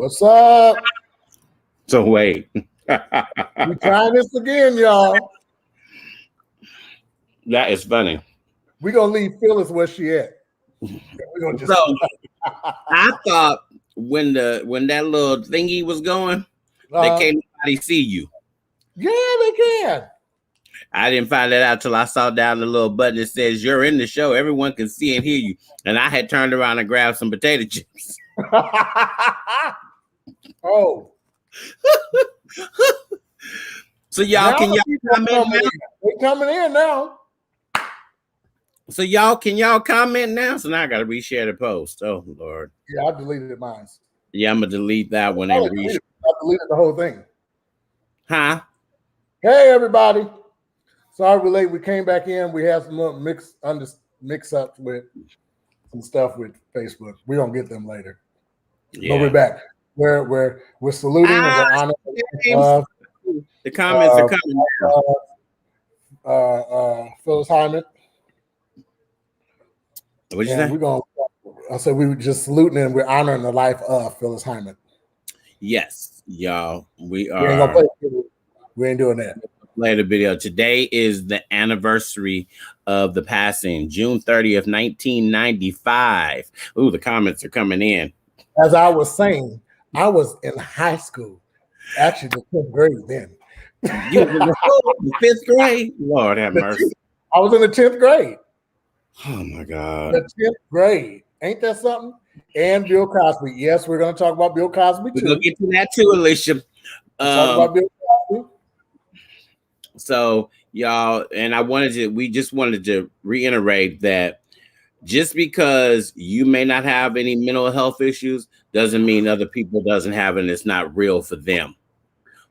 What's up? So wait. We trying this again, y'all. That is funny. We're gonna leave Phyllis where she at. We're gonna just I thought when that little thingy was going, they can't nobody see you. Yeah, they can. I didn't find that out till I saw down the little button that says you're in the show. Everyone can see and hear you. And I had turned around and grabbed some potato chips. Oh. So y'all can comment now? They're coming in now. So can y'all comment now? So now I gotta reshare the post. Oh Lord. Yeah, I deleted mine. Yeah, I'm gonna delete that one and reshare. I deleted the whole thing. Huh? Hey everybody. Sorry we're late. We came back in. We had some little mix-ups with some stuff with Facebook. We're gonna get them later. Yeah. But we're back. We're saluting and we're honoring. The comments are coming. Phyllis Hyman. What'd you say? I said we were just saluting and we're honoring the life of Phyllis Hyman. Yes, y'all. We are. We ain't doing that. Play the video. Today is the anniversary of the passing, June 30th, 1995. Ooh, the comments are coming in. As I was saying, I was in high school. Actually, the 10th grade then. You were in the 5th grade? Lord have mercy. I was in the 10th grade. Oh my God. The 10th grade. Ain't that something? And Bill Cosby. Yes, we're going to talk about Bill Cosby too. We'll get to that too, Alicia. Talk about Bill Cosby. So, y'all, and we just wanted to reiterate that just because you may not have any mental health issues doesn't mean other people doesn't have it and it's not real for them.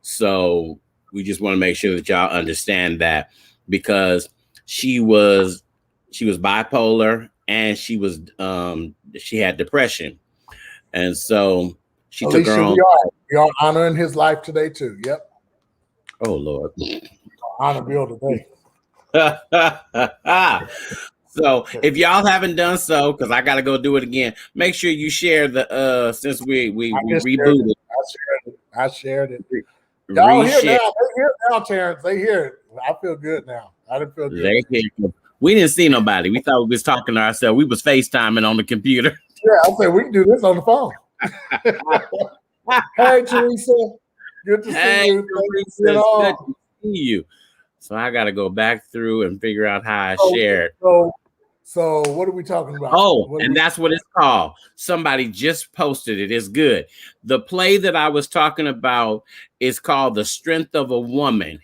So we just want to make sure that y'all understand that, because she was bipolar and she had depression. And so she took her own. We are honoring his life today too. Yep. Oh Lord. Honor Bill today. So if y'all haven't done so, because I gotta go do it again, make sure you share the since we rebooted. I shared it. Y'all hear now? They hear it now, Terrence. They hear it. I feel good now. I didn't feel good. We didn't see nobody. We thought we was talking to ourselves. We was FaceTiming on the computer. Yeah, I said we can do this on the phone. Hey Teresa, good to see you. Teresa, good to see you. So I got to go back through and figure out how I shared. So what are we talking about? Oh, and that's what it's called. Somebody just posted it. It's good. The play that I was talking about is called The Strength of a Woman.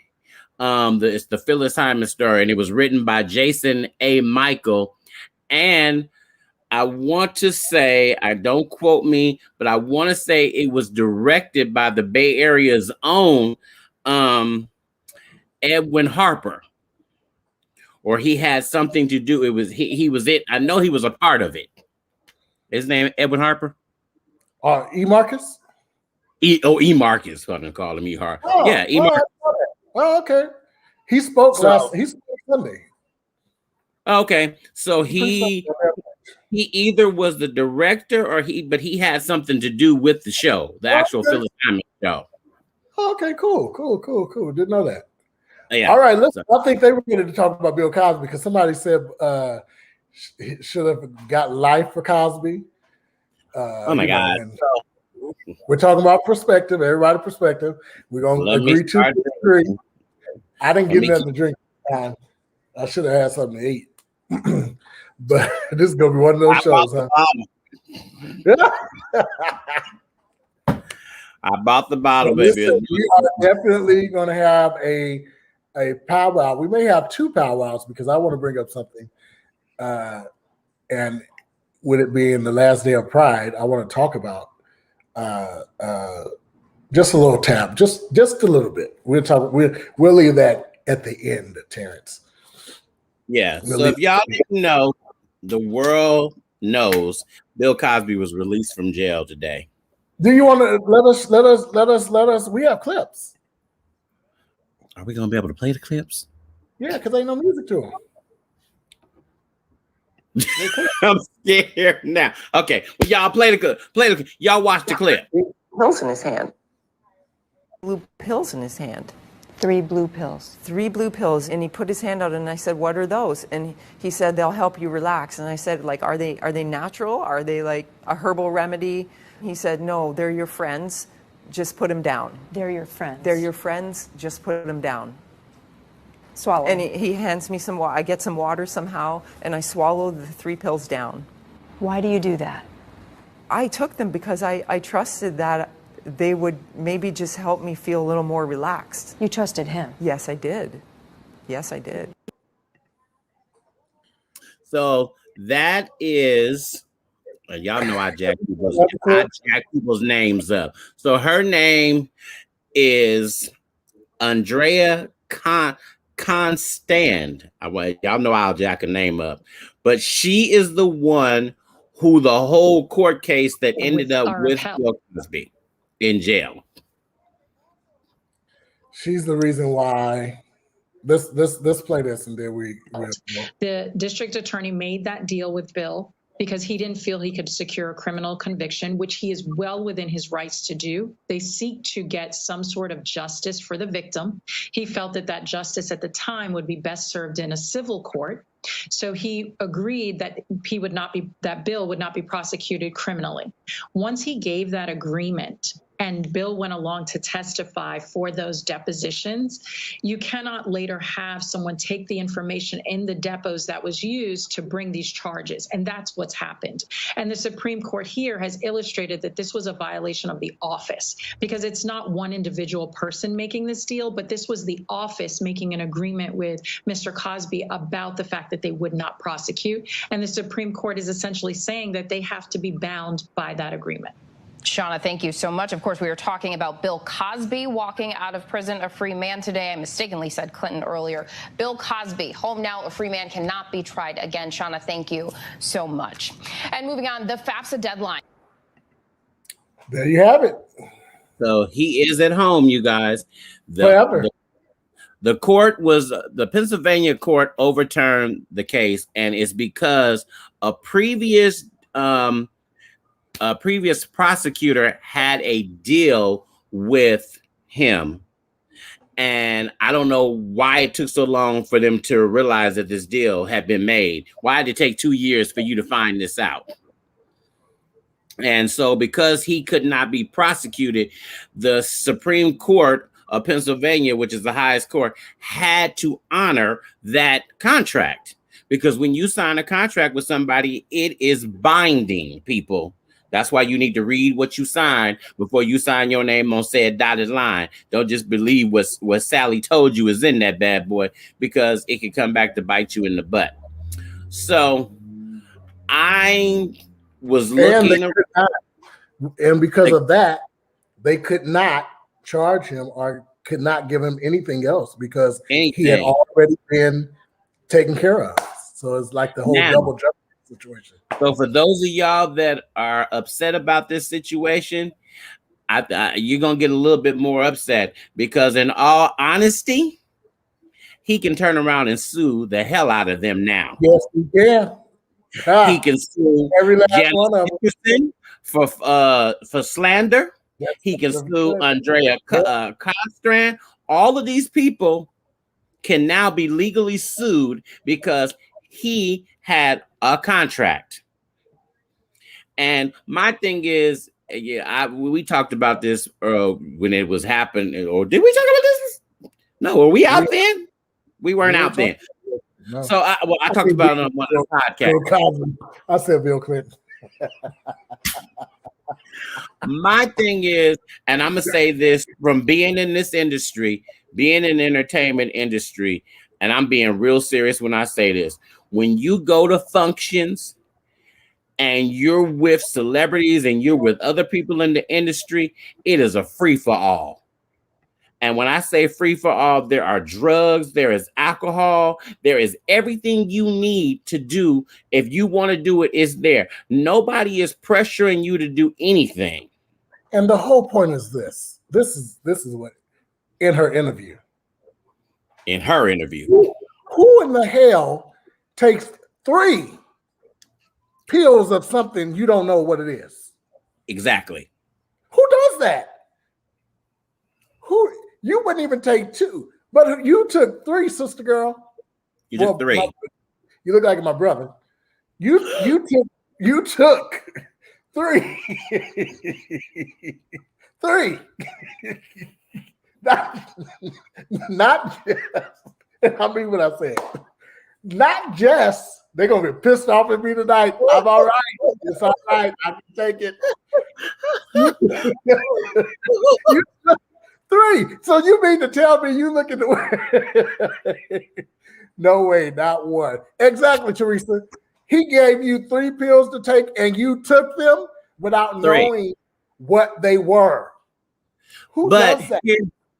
It's the Phyllis Hyman story, and it was written by Jason A. Michael. And I want to say, don't quote me, but I want to say it was directed by the Bay Area's own Edwin Harper, or he had something to do. It was he was it. I know he was a part of it. His name Edwin Harper. E. Marcus. E. Marcus. Gonna call him E. Harper. Oh, yeah, E. Marcus. Oh, okay. He spoke Sunday. Okay, so he either was the director or but he had something to do with the show, the actual Phyllis Hyman show. Okay, cool. Didn't know that. Yeah. All right, listen. I think they were ready to talk about Bill Cosby because somebody said should have got life for Cosby. Oh my God! We're talking about perspective. Everybody perspective. We're gonna agree to disagree. I didn't get nothing to drink. I should have had something to eat. But this is gonna be one of those shows, huh? I bought the bottle, baby. We are definitely gonna have a powwow. We may have two powwows because I want to bring up something. And with it being the last day of Pride, I want to talk about just a little tap, just a little bit. We'll leave that at the end, Terrence. Yeah. So if y'all didn't know, the world knows Bill Cosby was released from jail today. Do you want to let us? We have clips. Are we gonna be able to play the clips? Yeah, because ain't no music to them. I'm scared now. Okay, well, y'all play the clip. Y'all watch the clip. pills in his hand. Blue pills in his hand. 3 blue pills. 3 blue pills, and he put his hand out, and I said, "What are those?" And he said, "They'll help you relax." And I said, "Like, are they natural? Are they like a herbal remedy?" He said, "No, they're your friends. Just put them down." They're your friends. They're your friends. Just put them down. Swallow. And he hands me some water. I get some water somehow, and I swallow the 3 pills down. Why do you do that? I took them because I trusted that they would maybe just help me feel a little more relaxed. You trusted him? Yes, I did. Yes, I did. So that is, y'all know I jack people's names up. So her name is Andrea Constand. Y'all know I'll jack a name up, but she is the one who the whole court case that ended up with Bill Cosby in jail. She's the reason why. Let's play this, and then we. The district attorney made that deal with Bill because he didn't feel he could secure a criminal conviction, which he is well within his rights to do. They seek to get some sort of justice for the victim. He felt that justice at the time would be best served in a civil court. So he agreed that Bill would not be prosecuted criminally. Once he gave that agreement, and Bill went along to testify for those depositions, you cannot later have someone take the information in the depots that was used to bring these charges. And that's what's happened. And the Supreme Court here has illustrated that this was a violation of the office, because it's not one individual person making this deal, but this was the office making an agreement with Mr. Cosby about the fact that they would not prosecute. And the Supreme Court is essentially saying that they have to be bound by that agreement. Shauna, thank you so much. Of course, we were talking about Bill Cosby walking out of prison a free man today. I mistakenly said Clinton earlier. Bill Cosby, home now, a free man, cannot be tried again. Shauna, thank you so much. And moving on, the FAFSA deadline. There you have it. So he is at home, you guys. Forever. The court was, the Pennsylvania court overturned the case, and it's because a previous prosecutor had a deal with him. And I don't know why it took so long for them to realize that this deal had been made. Why did it take 2 years for you to find this out? And so because he could not be prosecuted, the Supreme Court of Pennsylvania, which is the highest court, had to honor that contract. Because when you sign a contract with somebody, it is binding, people. That's why you need to read what you sign before you sign your name on said dotted line. Don't just believe what Sally told you is in that bad boy, because it can come back to bite you in the butt. So I was looking, and because of that, they could not charge him or could not give him anything else because he had already been taken care of. So it's like the whole double justice situation. So for those of y'all that are upset about this situation, you're going to get a little bit more upset, because in all honesty, he can turn around and sue the hell out of them now. Yes, he can. He can sue every last Janet one of them for slander. Yes, he can sue Andrea Constrand. All of these people can now be legally sued because he had a contract. And my thing is, we talked about this when it was happening, or did we talk about this? No, were we out then? We weren't out then. No. So I talked about it on one of the podcasts. I said Bill Clinton. My thing is, and I'm gonna say this from being in this industry, being in the entertainment industry, and I'm being real serious when I say this. When you go to functions and you're with celebrities and you're with other people in the industry, it is a free for all. And when I say free for all, there are drugs, there is alcohol, there is everything you need to do. If you want to do it, it's there. Nobody is pressuring you to do anything. And the whole point is this. This is what in her interview. In her interview. Who in the hell takes 3 pills of something you don't know what it is? Exactly. Who does that? Who you wouldn't even take 2, but you took 3, sister girl. You took 3. You look like my brother. You took 3. 3. Not just, I mean what I said. Not just they're gonna get pissed off at me tonight. I'm all right. It's all right. I can take it. You took 3. So you mean to tell me you look at the No way, not one. Exactly, Teresa. He gave you 3 pills to take and you took them without 3. knowing what they were. Who does that?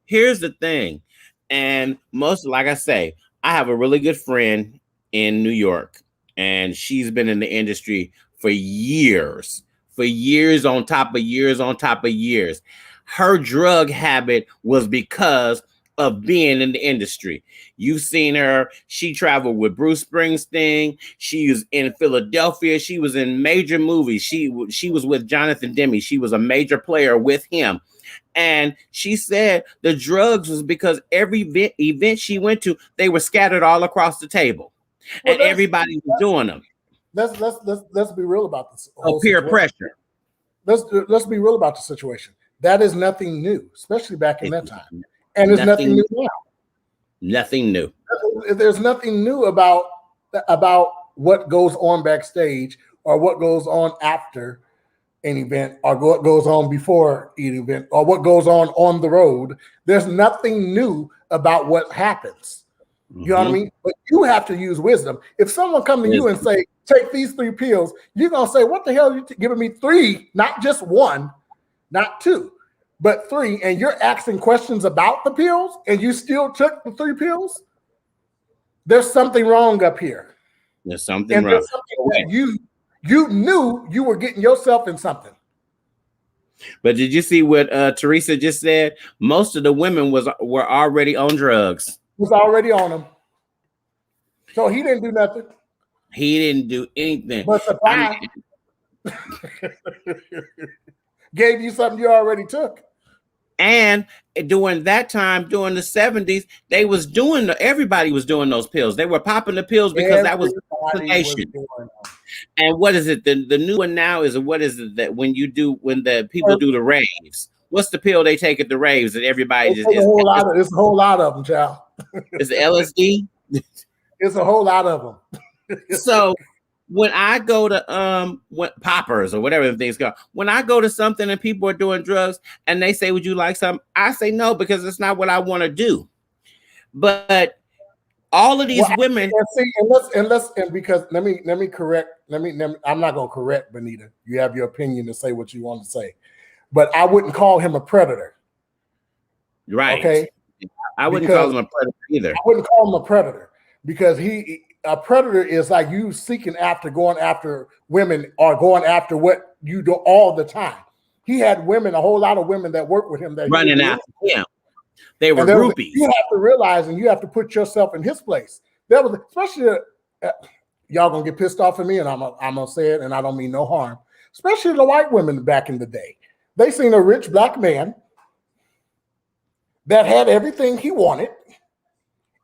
Here's the thing. And like I say, I have a really good friend in New York, and she's been in the industry for years on top of years on top of years. Her drug habit was because of being in the industry. You've seen her. She traveled with Bruce Springsteen. She was in Philadelphia. She was in major movies. She was with Jonathan Demme. She was a major player with him. And she said the drugs was because every event she went to, they were scattered all across the table, and everybody was doing them. Let's be real about this. Peer pressure. Let's be real about the situation. That is nothing new, especially back in that time. And there's nothing new now. Nothing new. There's nothing new about what goes on backstage or what goes on after an event or what goes on before an event or what goes on the road. There's nothing new about what happens. You know what I mean? But you have to use wisdom. If someone come to you and say, take these 3 pills, you're going to say, what the hell are you giving me 3, not just 1, not 2, but 3, and you're asking questions about the pills and you still took the 3 pills? There's something wrong up here. There's something wrong. There's something that you knew you were getting yourself in something. But did you see what Teresa just said? Most of the women were already on drugs. Was already on them. So he didn't do nothing. He didn't do anything. But supply gave you something you already took. And during that time, during the 70s, everybody was doing those pills. They were popping the pills because that was vaccination. And what is it? The new one now is, what is it that when the people do the raves? What's the pill they take at the raves that everybody just it's a whole lot of them, child. It's LSD. It's a whole lot of them. So when I go to poppers or whatever the things go, when I go to something and people are doing drugs and they say, would you like some? I say no, because it's not what I want to do. But all of these women, because let me correct. I'm not gonna correct Benita. You have your opinion to say what you want to say, but I wouldn't call him a predator. Right. Okay. I wouldn't call him a predator either. I wouldn't call him a predator because a predator is like you going after women or going after what you do all the time. He had women, a whole lot of women that worked with him that running after him. They were groupies. You have to realize, and you have to put yourself in his place. That was especially y'all gonna get pissed off at me, and I'm gonna say it, and I don't mean no harm. Especially the white women back in the day, they seen a rich black man that had everything he wanted,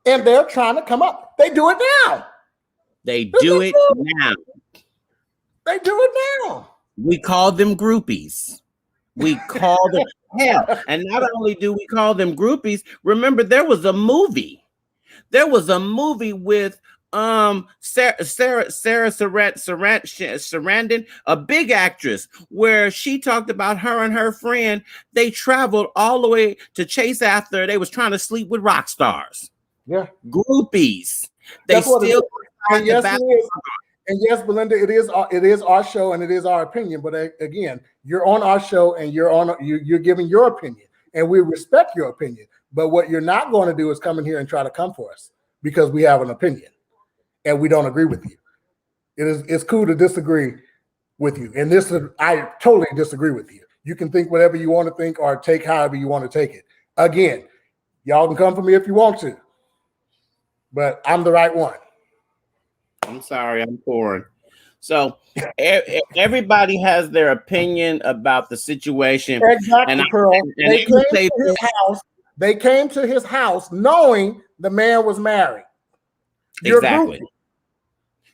and they're trying to come up. They do it now. They do it now. They do it now. We call them groupies. We call them hell. And not only do we call them groupies, remember there was a movie. There was a movie with Sarah Sarandon, a big actress, where she talked about her and her friend. They traveled all the way to chase after. They was trying to sleep with rock stars. Yeah, groupies. They still. And yes, it is. And yes, Belinda, it is our show and it is our opinion. But again, you're on our show and you're giving your opinion, and we respect your opinion. But what you're not going to do is come in here and try to come for us because we have an opinion and we don't agree with you. It's cool to disagree with you, and I totally disagree with you. You can think whatever you want to think or take however you want to take it. Again, y'all can come for me if you want to, but I'm the right one. I'm sorry, I'm pouring. So everybody has their opinion about the situation. Exactly, And Pearl. and They came to his house knowing the man was married. You're exactly.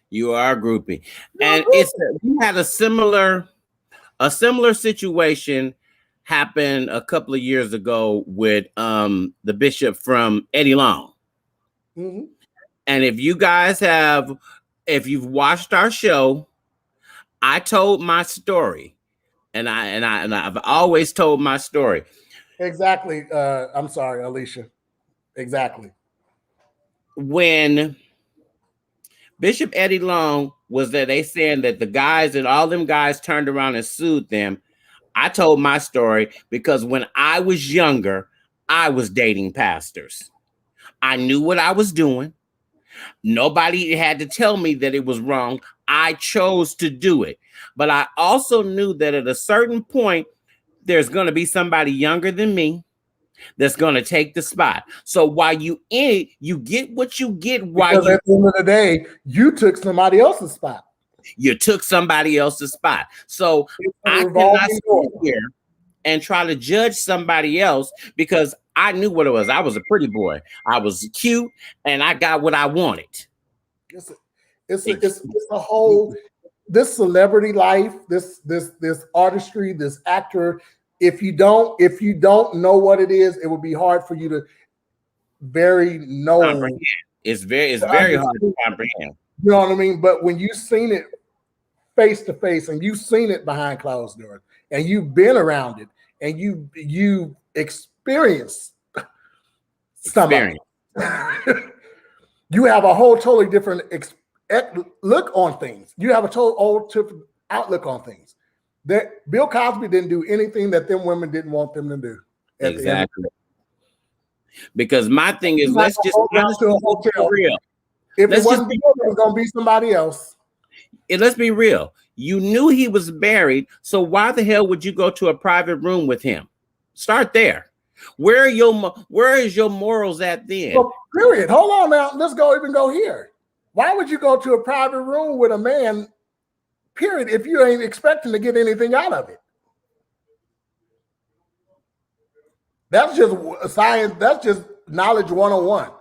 You are a groupie. And we had a similar situation happened a couple of years ago with the bishop from Eddie Long. Mm-hmm. And if you've watched our show, I told my story, and I've always told my story. Exactly. I'm sorry, Alicia. Exactly. When Bishop Eddie Long was there, they saying that the guys and all them guys turned around and sued them. I told my story because when I was younger, I was dating pastors. I knew what I was doing. Nobody had to tell me that it was wrong. I chose to do it. But I also knew that at a certain point, there's going to be somebody younger than me that's going to take the spot. So while you in it, you get what you get. Because at the end of the day, you took somebody else's spot. You took somebody else's spot. So I cannot sit here and try to judge somebody else because I knew what it was. I was a pretty boy. I was cute, and I got what I wanted. It's a whole this celebrity life, this artistry, this actor. If you don't know what it is, it would be hard for you to know. It's very hard to comprehend. You know what I mean? But when you've seen it face to face and you've seen it behind closed doors and you've been around it and you experienced something, you have a whole totally different look on things. You have a total different outlook on things. That Bill Cosby didn't do anything that them women didn't want them to do. Exactly. Because my thing is, let's just to a hotel. Real. If it wasn't Bill, it was going to be somebody else. And let's be real. You knew he was married, so why the hell would you go to a private room with him? Start there. Where is your morals at then? Well, period. Hold on now. Let's go here. Why would you go to a private room with a man, period, if you ain't expecting to get anything out of it? That's just science. That's just knowledge 101.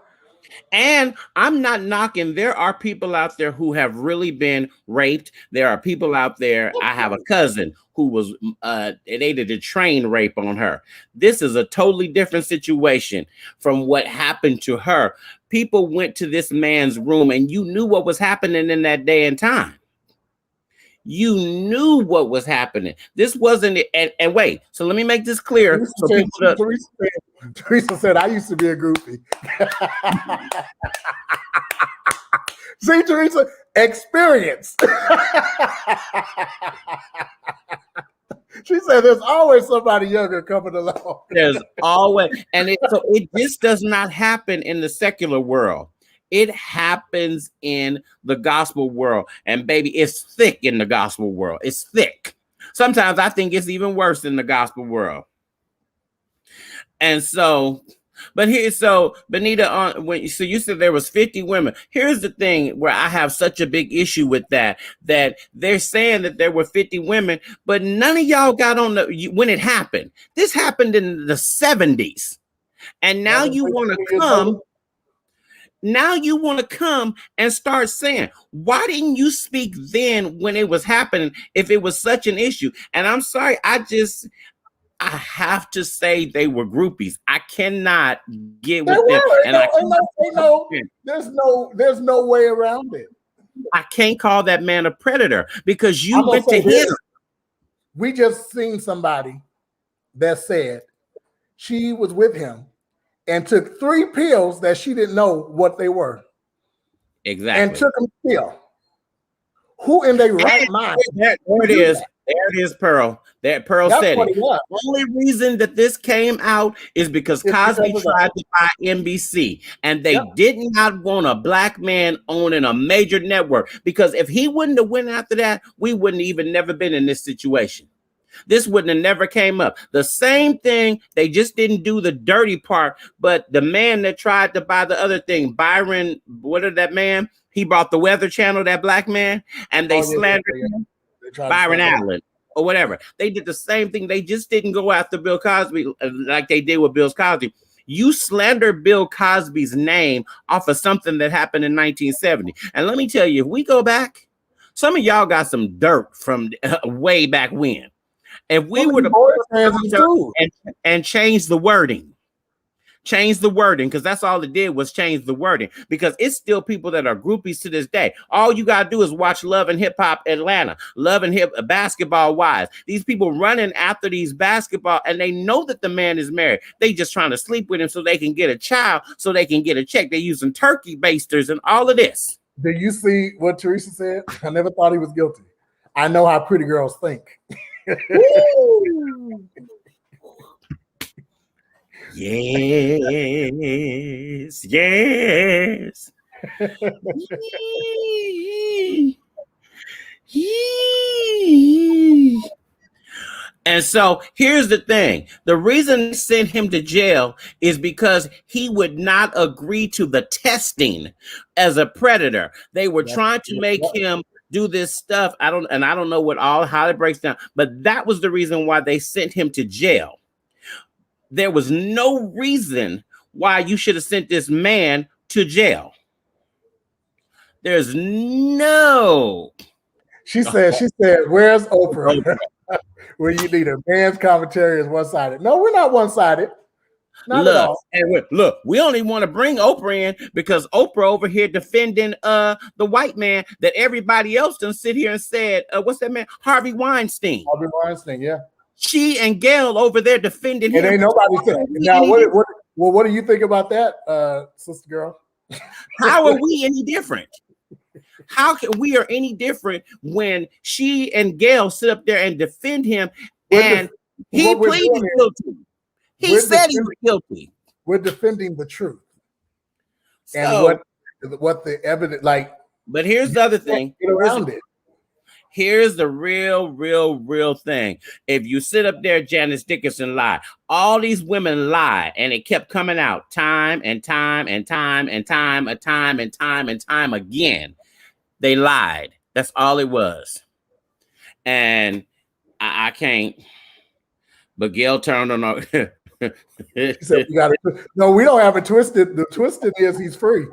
And I'm not knocking. There are people out there who have really been raped. There are people out there. I have a cousin who was they did a train rape on her. This is a totally different situation from what happened to her. People went to this man's room and you knew what was happening in that day and time. You knew what was happening. This wasn't it. And wait, so let me make this clear. Teresa said, I used to be a groupie. See, Teresa, experience. She said there's always somebody younger coming along. There's always, and it just does not happen in the secular world. It happens in the gospel world. And baby, it's thick in the gospel world. It's thick. Sometimes I think it's even worse in the gospel world. And so, Benita, so you said there was 50 women. Here's the thing where I have such a big issue with that they're saying that there were 50 women, but none of y'all got on when it happened. This happened in the 70s. And now you want to come. Now you want to come and start saying, why didn't you speak then when it was happening if it was such an issue? And I'm sorry, I have to say they were groupies. I cannot get with them. And there's no way around it. I can't call that man a predator because you went to him. We just seen somebody that said she was with him and took 3 pills that she didn't know what they were. Exactly. And took them still. Who in their right mind? There it is. There it is, Pearl. That Pearl said it. The only reason that this came out is because Cosby tried to buy NBC, and they did not want a black man owning a major network. Because if he wouldn't have went after that, we wouldn't even never been in this situation. This wouldn't have never came up. The same thing, they just didn't do the dirty part, but the man that tried to buy the other thing, Byron, what is that man? He brought the Weather Channel, that black man, and they slandered him, Byron Allen or whatever. They did the same thing. They just didn't go after Bill Cosby like they did with Bill Cosby. You slander Bill Cosby's name off of something that happened in 1970. And let me tell you, if we go back, some of y'all got some dirt from way back when. If we were to and change the wording, because that's all it did was change the wording, because it's still people that are groupies to this day. All you got to do is watch Love and Hip Hop Atlanta, Love and Hip Basketball Wives. These people running after these basketball, and they know that the man is married. They just trying to sleep with him so they can get a child, so they can get a check. They're using turkey basters and all of this. Do you see what Teresa said? I never thought he was guilty. I know how pretty girls think. Yes, yes. And so here's the thing. The reason they sent him to jail is because he would not agree to the testing as a predator. They were trying to make him do this stuff. I don't know how it breaks down, but that was the reason why they sent him to jail. There was no reason why you should have sent this man to jail. There's no. She said, where's Oprah? Where you need a man's commentary is one-sided. No, we're not one-sided. Not at all. And look, we only want to bring Oprah in because Oprah over here defending the white man that everybody else done sit here and said, what's that man? Harvey Weinstein. Harvey Weinstein, yeah. She and Gail over there defending him. It ain't nobody saying. Now, what do you think about that, sister girl? How are we any different? How can we are any different when she and Gail sit up there and defend him and he pleaded guilty? He said he was guilty. We're defending the truth. So, and what the evidence like. But here's the other thing. Get around it. Here's the real thing. If you sit up there, Janice Dickinson lied. All these women lied, and it kept coming out time and time and time and time and time and time and time again. They lied. That's all it was. And I can't. But Gail turned on our. He said, no, we don't have it twisted. The twisted is he's free.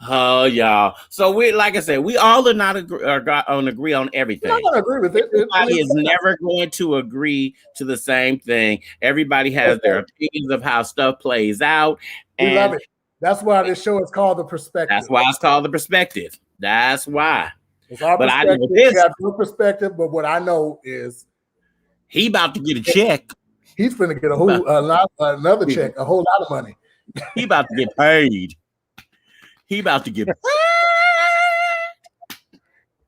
Oh, y'all. So we, like I said, we all are not agree on everything. I'm not agree with it. Everybody is never going to agree to the same thing. Everybody has their opinions of how stuff plays out. We love it. That's why this show is called The Perspective. That's why it's called The Perspective. That's why. It's our but perspective. I know this. We have no perspective, but what I know is he about to get a check. He's going to get another check, a whole lot of money. He about to get paid. He about to get paid.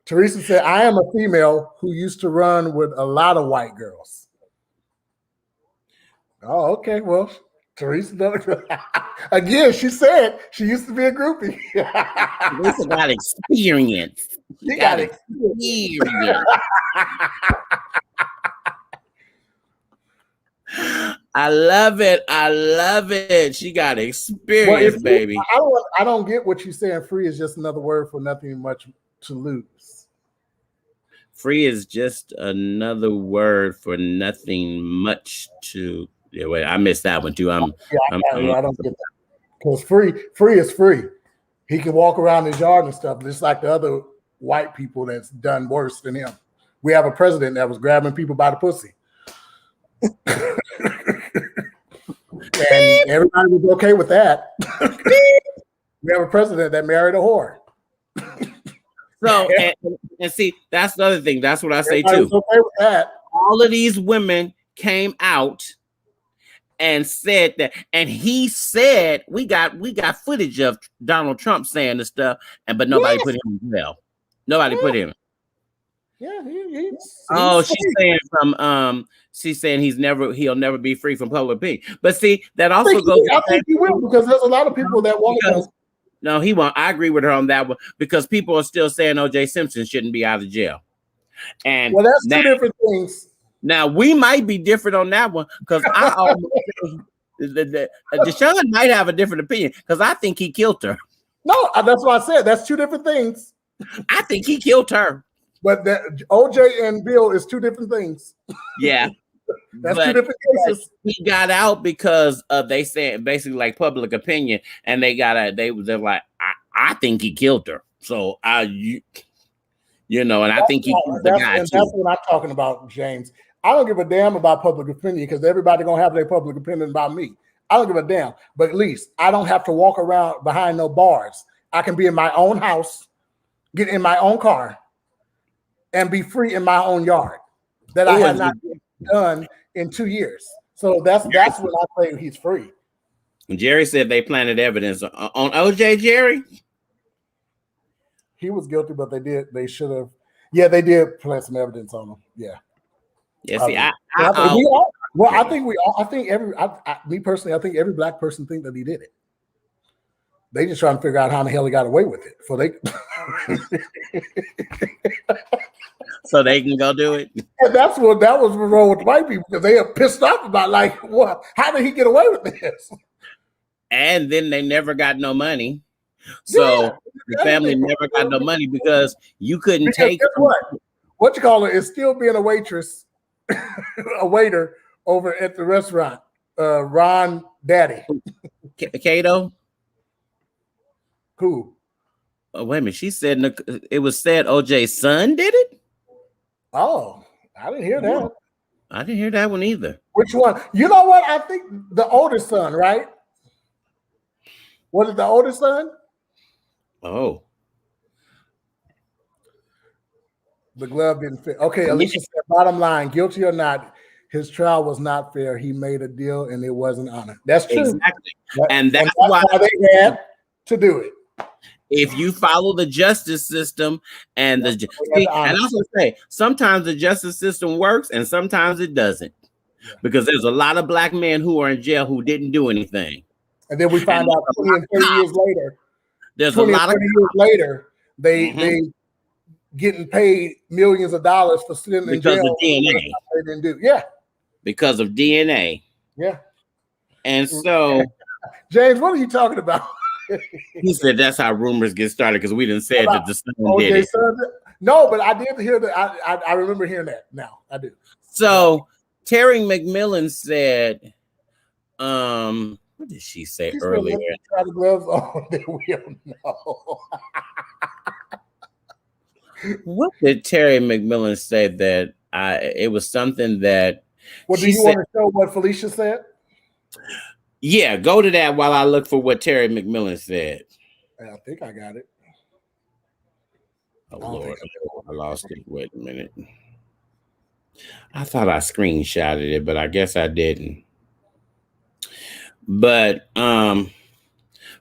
Teresa said, I am a female who used to run with a lot of white girls. Oh, okay. Well, Teresa, again, she said she used to be a groupie. Teresa got experience. She got experience. I love it. I love it. She got experience, baby. I don't get what you're saying. Free is just another word for nothing much to lose. Free is just another word for nothing much to. Yeah, wait, I missed that one too. I don't get that. Because free is free. He can walk around his yard and stuff, just like the other white people that's done worse than him. We have a president that was grabbing people by the pussy. And everybody was okay with that. We have a president that married a whore. So and see, that's the other thing. That's what I say Everybody's too. Okay with that. All of these women came out and said that, and he said we got footage of Donald Trump saying this stuff, but nobody put him in jail. Nobody put him. Yeah, she's saying he'll never be free from public opinion. But see, that also goes. I think he will, because there's a lot of people that want to. No, he won't. I agree with her on that one, because people are still saying O.J. Simpson shouldn't be out of jail. And well, that's two different things. Now we might be different on that one, because Deshaun might have a different opinion because I think he killed her. No, that's what I said. That's two different things. I think he killed her. But that OJ and Bill is two different things. Yeah. That's two different cases. He got out because they said basically like public opinion, and they're like, I think he killed her. So and I think he killed the guy too. That's what I'm talking about, James. I don't give a damn about public opinion because everybody gonna have their public opinion about me. I don't give a damn. But at least I don't have to walk around behind no bars. I can be in my own house, get in my own car, and be free in my own yard. That I have not done in 2 years. So that's when I say he's free. Jerry said they planted evidence on OJ. Jerry, he was guilty, but they should have. Yeah, they did plant some evidence on him. Yeah. Yeah. See, me personally, I think every black person think that he did it. They just trying to figure out how the hell he got away with it. So they can go do it. And that was wrong with white people because they are pissed off about like, what? How did he get away with this? And then they never got no money. So the family never got no money because you couldn't take what you call it is still being a waitress, a waiter over at the restaurant. Ron Daddy. Cato. Who? Oh, wait a minute. She said it was said OJ's son did it. Oh, I didn't hear that. I didn't hear that one either. Which one? You know what? I think the oldest son, right? Was it the oldest son? Oh. The glove didn't fit. Okay, Alicia said, bottom line, guilty or not, his trial was not fair. He made a deal and it wasn't honor. That's true. Exactly. And that's why they had to do it. If you follow the justice system and and I also say sometimes the justice system works and sometimes it doesn't, because there's a lot of black men who are in jail who didn't do anything, and then we find out 20 and 30 years later. There's a lot of years later they getting paid millions of dollars for sitting in jail because of DNA. They didn't do, because of DNA. Yeah, and so James, what are you talking about? He said that's how rumors get started because we didn't say that the son did it. No, but I did hear that. I remember hearing that. Now I do. So Terry McMillan said, what did she say earlier? Try the gloves on. We don't know. What did Terry McMillan say that it was something that? Well, do you want to show what Felicia said? Yeah, go to that while I look for what Terry McMillan said. I think I got it. Oh, Lord, I lost it. Wait a minute. I thought I screenshotted it, but I guess I didn't. But y'all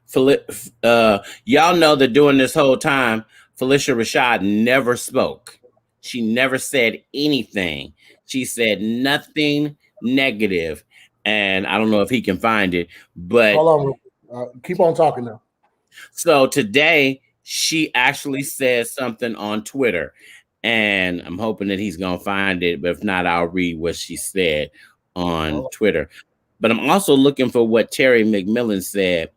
know that during this whole time, Felicia Rashad never spoke. She never said anything. She said nothing negative. And I don't know if he can find it, but hold on, keep on talking now. So today she actually said something on Twitter, and I'm hoping that he's gonna find it. But if not, I'll read what she said on Twitter. But I'm also looking for what Terry McMillan said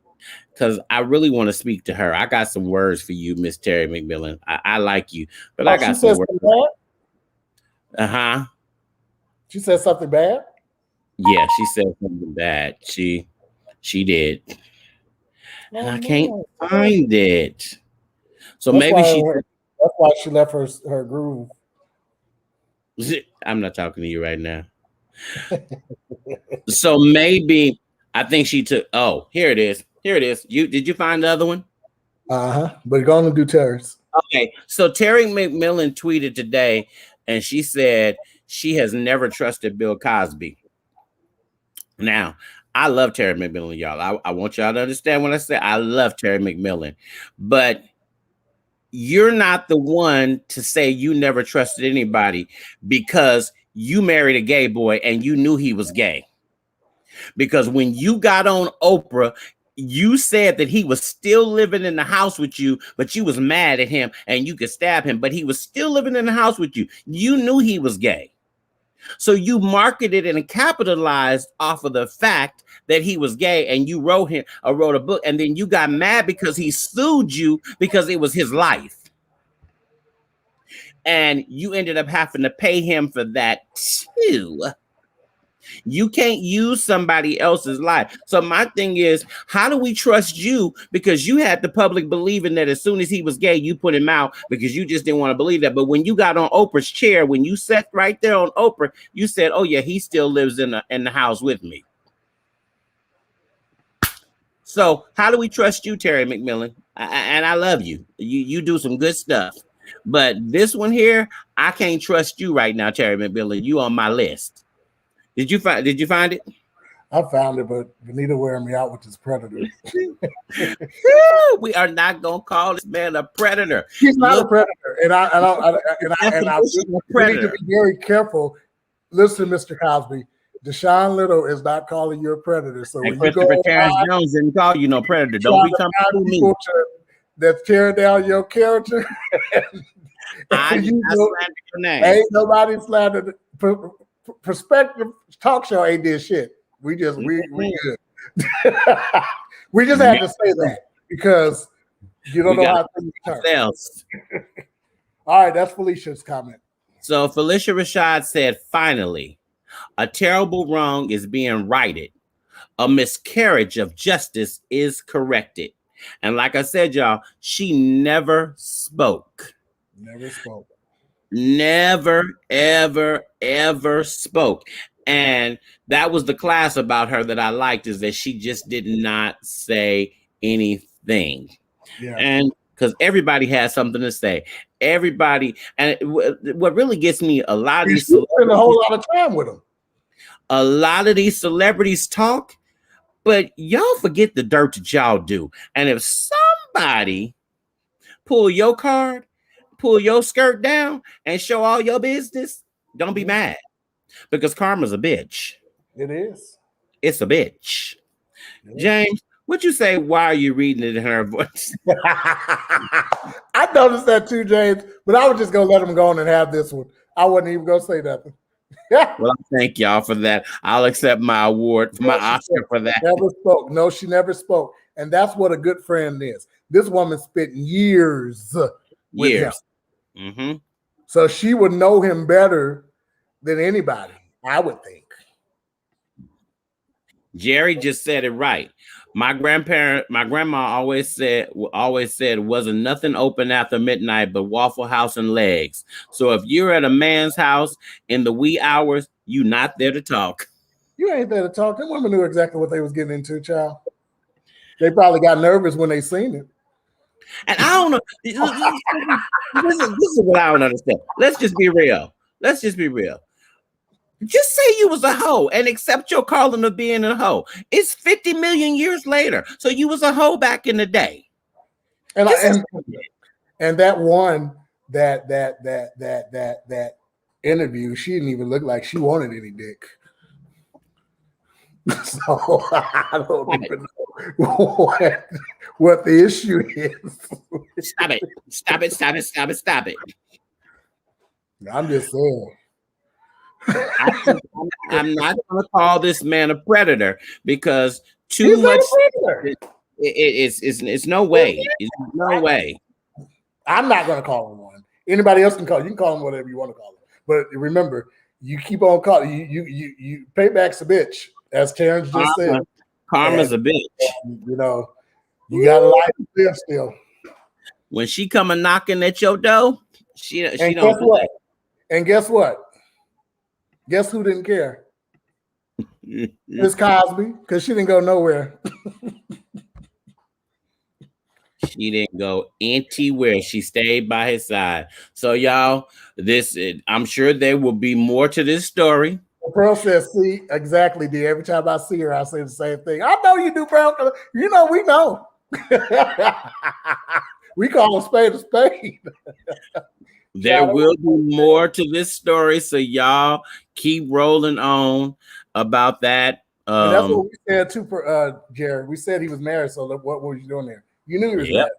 because I really want to speak to her. I got some words for you, Miss Terry McMillan. I like you, but I got some words. She said something bad. Yeah, she said something bad. She did. And I can't find it. So that's maybe that's why she left her groove. I'm not talking to you right now. So maybe I think she took. Oh, here it is. Here it is. Did you find the other one? But go on and do Terry's. Okay. So Terry McMillan tweeted today, and she said she has never trusted Bill Cosby. Now, I love Terry McMillan, y'all. I want y'all to understand when I say I love Terry McMillan, but you're not the one to say you never trusted anybody because you married a gay boy and you knew he was gay. Because when you got on Oprah, you said that he was still living in the house with you, but you was mad at him and you could stab him, but he was still living in the house with you. You knew he was gay. So you marketed and capitalized off of the fact that he was gay, and you wrote a book, and then you got mad because he sued you because it was his life. And you ended up having to pay him for that too. You can't use somebody else's life. So my thing is, how do we trust you? Because you had the public believing that as soon as he was gay, you put him out because you just didn't want to believe that. But when you got on Oprah's chair, when you sat right there on Oprah, you said, oh yeah, he still lives in the house with me. So how do we trust you, Terry McMillan? And I love you. You do some good stuff. But this one here, I can't trust you right now, Terry McMillan. You on my list. Did you find it? I found it, but Benita wearing me out with this predator. We are not gonna call this man a predator. He's not a predator, and I need to be very careful. Listen, Mr. Cosby, Deshaun Little is not calling you a predator. So when you go Terrence Jones didn't call you no predator. Don't be coming to me. That's tearing down your character. Ain't nobody slandered. Perspective Talk Show ain't did shit. We good. We just had to say that because you don't know how things turn. All right, that's Felicia's comment. So Felicia Rashad said, finally, a terrible wrong is being righted. A miscarriage of justice is corrected. And like I said, y'all, she never spoke. Never, ever, ever spoke. And that was the class about her that I liked, is that she just did not say anything. Yeah. And because everybody has something to say. Everybody. And what really gets me, a lot of these spend a whole lot of time with them. A lot of these celebrities talk, but y'all forget the dirt that y'all do. And if somebody pull your card, pull your skirt down and show all your business, don't be mad, because karma's a bitch. It is. It's a bitch. James, what you say? Why are you reading it in her voice? I noticed that too, James, but I was just going to let him go on and have this one. I wasn't even going to say nothing. Well, thank y'all for that. I'll accept my award, my Oscar for that. Never spoke. No, she never spoke. And that's what a good friend is. This woman spent years with him. Mm-hmm. So she would know him better than anybody, I would think. Jerry just said it right. My grandma always said wasn't nothing open after midnight but Waffle House and legs. So if you're at a man's house in the wee hours, you not there to talk. You ain't there to talk. Them women knew exactly what they was getting into, child. They probably got nervous when they seen it. And I don't know. This is what I don't understand. Let's just be real. Just say you was a hoe and accept your calling of being a hoe. It's 50 million years later. So you was a hoe back in the day. And that one that interview, she didn't even look like she wanted any dick. So I don't even know what the issue is. Stop it. I'm just saying. I'm not going to call this man a predator because too much. It's no way. It's no way. I'm not going to call him one. Anybody else can call. You can call him whatever you want to call him. But remember, you keep on calling. You payback's a bitch, as Terrence just said. Karma's a bitch. You know, you got a life to live still. When she come a knocking at your door, she don't. Guess what? And guess what? Guess who didn't care? Miss Cosby, because she didn't go nowhere. She didn't go anywhere. She stayed by his side. So, y'all, I'm sure there will be more to this story. Pearl says, see, exactly, D. Every time I see her, I say the same thing. I know you do, Pearl. You know, we know. We call a spade a spade. There will be more to this story, so y'all keep rolling on about that. And that's what we said too, for Jared. We said he was married, so what were you doing there? You knew he was married.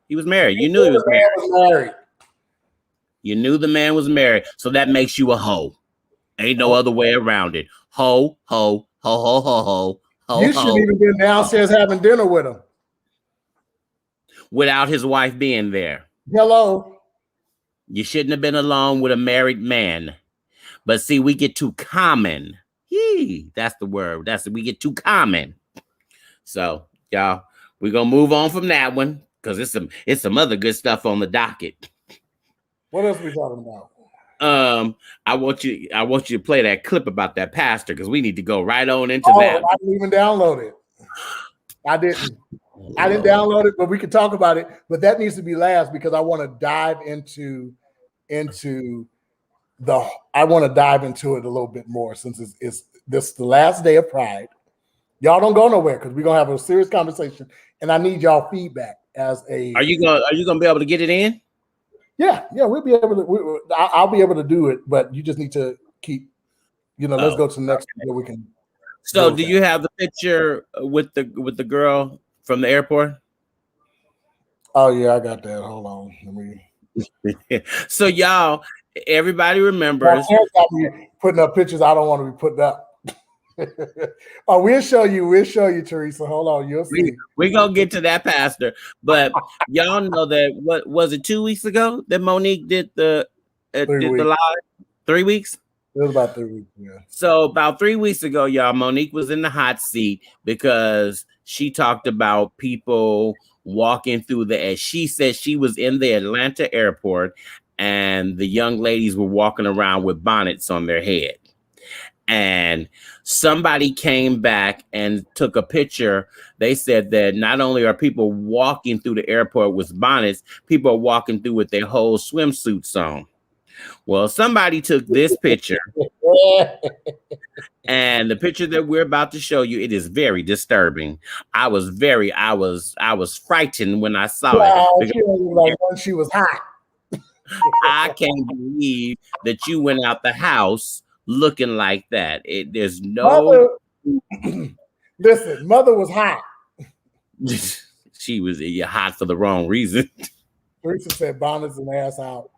He was married. You knew he was married. You knew the man was married, so that makes you a hoe. Ain't no other way around it. Ho, ho, ho, ho, ho, ho, ho. You shouldn't even been downstairs having dinner with him. Without his wife being there. Hello. You shouldn't have been alone with a married man. But see, we get too common. That's the word. We get too common. So, y'all, we're gonna move on from that one because it's some other good stuff on the docket. What else are we talking about? I want you to play that clip about that pastor because we need to go right on into that. I didn't even download it. I didn't download it, but we can talk about it. But that needs to be last because I want to dive into I want to dive into it a little bit more since it's this the last day of Pride. Y'all don't go nowhere because we're gonna have a serious conversation, and I need y'all feedback as a. Are you gonna be able to get it in? Yeah, we'll be able to. I'll be able to do it, but you just need to keep. Let's go to the next one we can. So, do you have the picture with the girl from the airport? Oh yeah, I got that. Hold on, let me. So y'all, everybody remembers putting up pictures I don't want to be putting up. Oh, we'll show you, Teresa. Hold on, you'll see. We're gonna get to that, Pastor. But y'all know that what was it 2 weeks ago that Monique did the live? 3 weeks? It was about 3 weeks, yeah. So about 3 weeks ago, y'all, Monique was in the hot seat because she talked about people walking through as she said she was in the Atlanta airport and the young ladies were walking around with bonnets on their head. And somebody came back and took a picture. They said that not only are people walking through the airport with bonnets, people are walking through with their whole swimsuits on. Well, somebody took this picture, and the picture that we're about to show you, it is very disturbing. I was frightened when I saw it. Like when she was hot. I can't believe that you went out the house looking like that. There's no. Listen, mother was hot. She was hot for the wrong reason. Teresa said bonnets and ass out.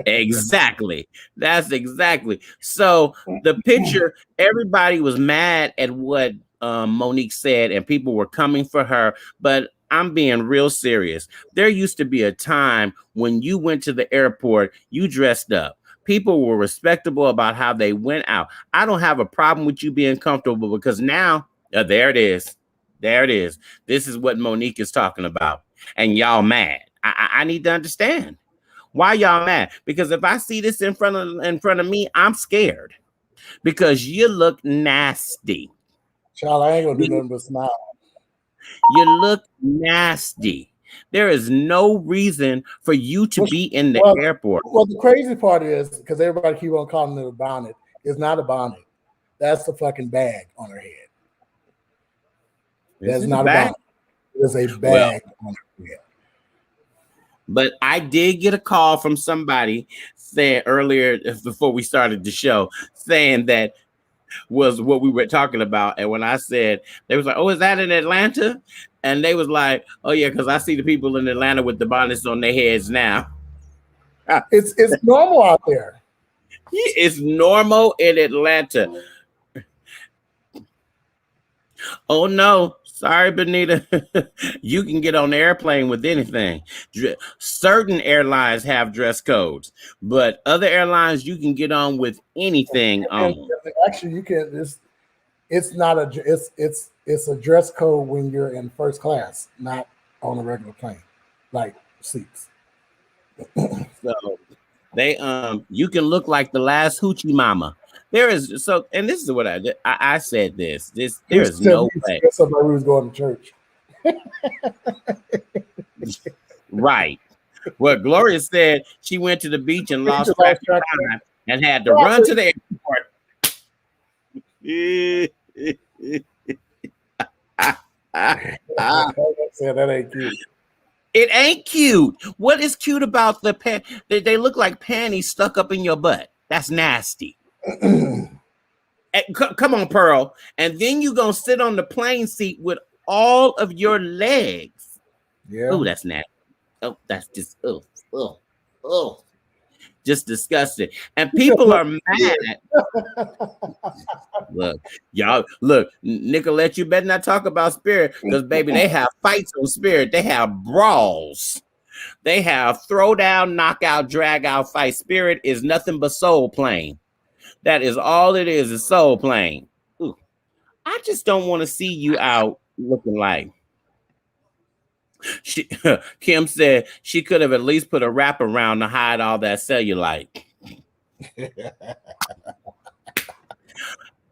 Exactly. That's exactly. So the picture, everybody was mad at what Monique said, and people were coming for her. But I'm being real serious. There used to be a time when you went to the airport, you dressed up. People were respectable about how they went out. I don't have a problem with you being comfortable because now, there it is. There it is. This is what Monique is talking about. And y'all mad. I need to understand. Why y'all mad? Because if I see this in front of me, I'm scared. Because you look nasty. Child, I ain't gonna do nothing but smile. You look nasty. There is no reason for you to be in the airport. Well, the crazy part is, because everybody keep on calling it a bonnet, it's not a bonnet. That's the fucking bag on her head. That's not a bonnet. It's a bag on her head. But I did get a call from somebody saying earlier, before we started the show, saying that was what we were talking about. And when I said, they was like, oh, is that in Atlanta? And they was like, oh yeah, because I see the people in Atlanta with the bonnets on their heads now. It's normal out there. It's normal in Atlanta. Oh no, sorry, Benita. You can get on the airplane with anything. Certain airlines have dress codes, but other airlines you can get on with anything. Actually, you can. It's not a. It's a dress code when you're in first class, not on a regular plane, like seats. So they you can look like the last hoochie mama. There is and this is what I said this. There is no way. Somebody who was going to church. Right. Well, Gloria said she went to the beach and lost track of time and had to run to the airport. That ain't cute. It ain't cute. What is cute about the they look like panties stuck up in your butt. That's nasty. Come on, Pearl. And then you gonna sit on the plane seat with all of your legs. Yeah. Oh, that's nasty. Oh, that's just just disgusting. And people are mad. Look, y'all, look, Nicolette, you better not talk about Spirit, because baby, they have fights on Spirit. They have brawls. They have throw down, knockout, drag out fight. Spirit is nothing but soul plane. That is all it is soul plane. Ooh, I just don't want to see you out looking like. Kim said she could have at least put a wrap around to hide all that cellulite.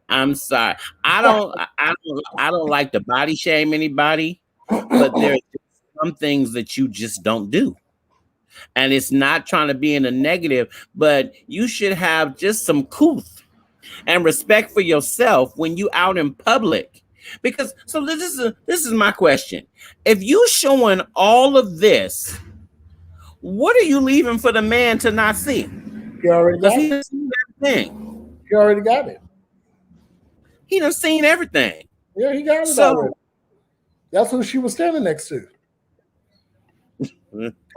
I'm sorry. I don't like to body shame anybody, but there's some things that you just don't do. And it's not trying to be in a negative, but you should have just some couth and respect for yourself when you out in public. Because so this is my question. If you showing all of this, what are you leaving for the man to not see? He already got He it. seen everything. He already got it. He done seen everything. Yeah, he got it already. That's who she was standing next to.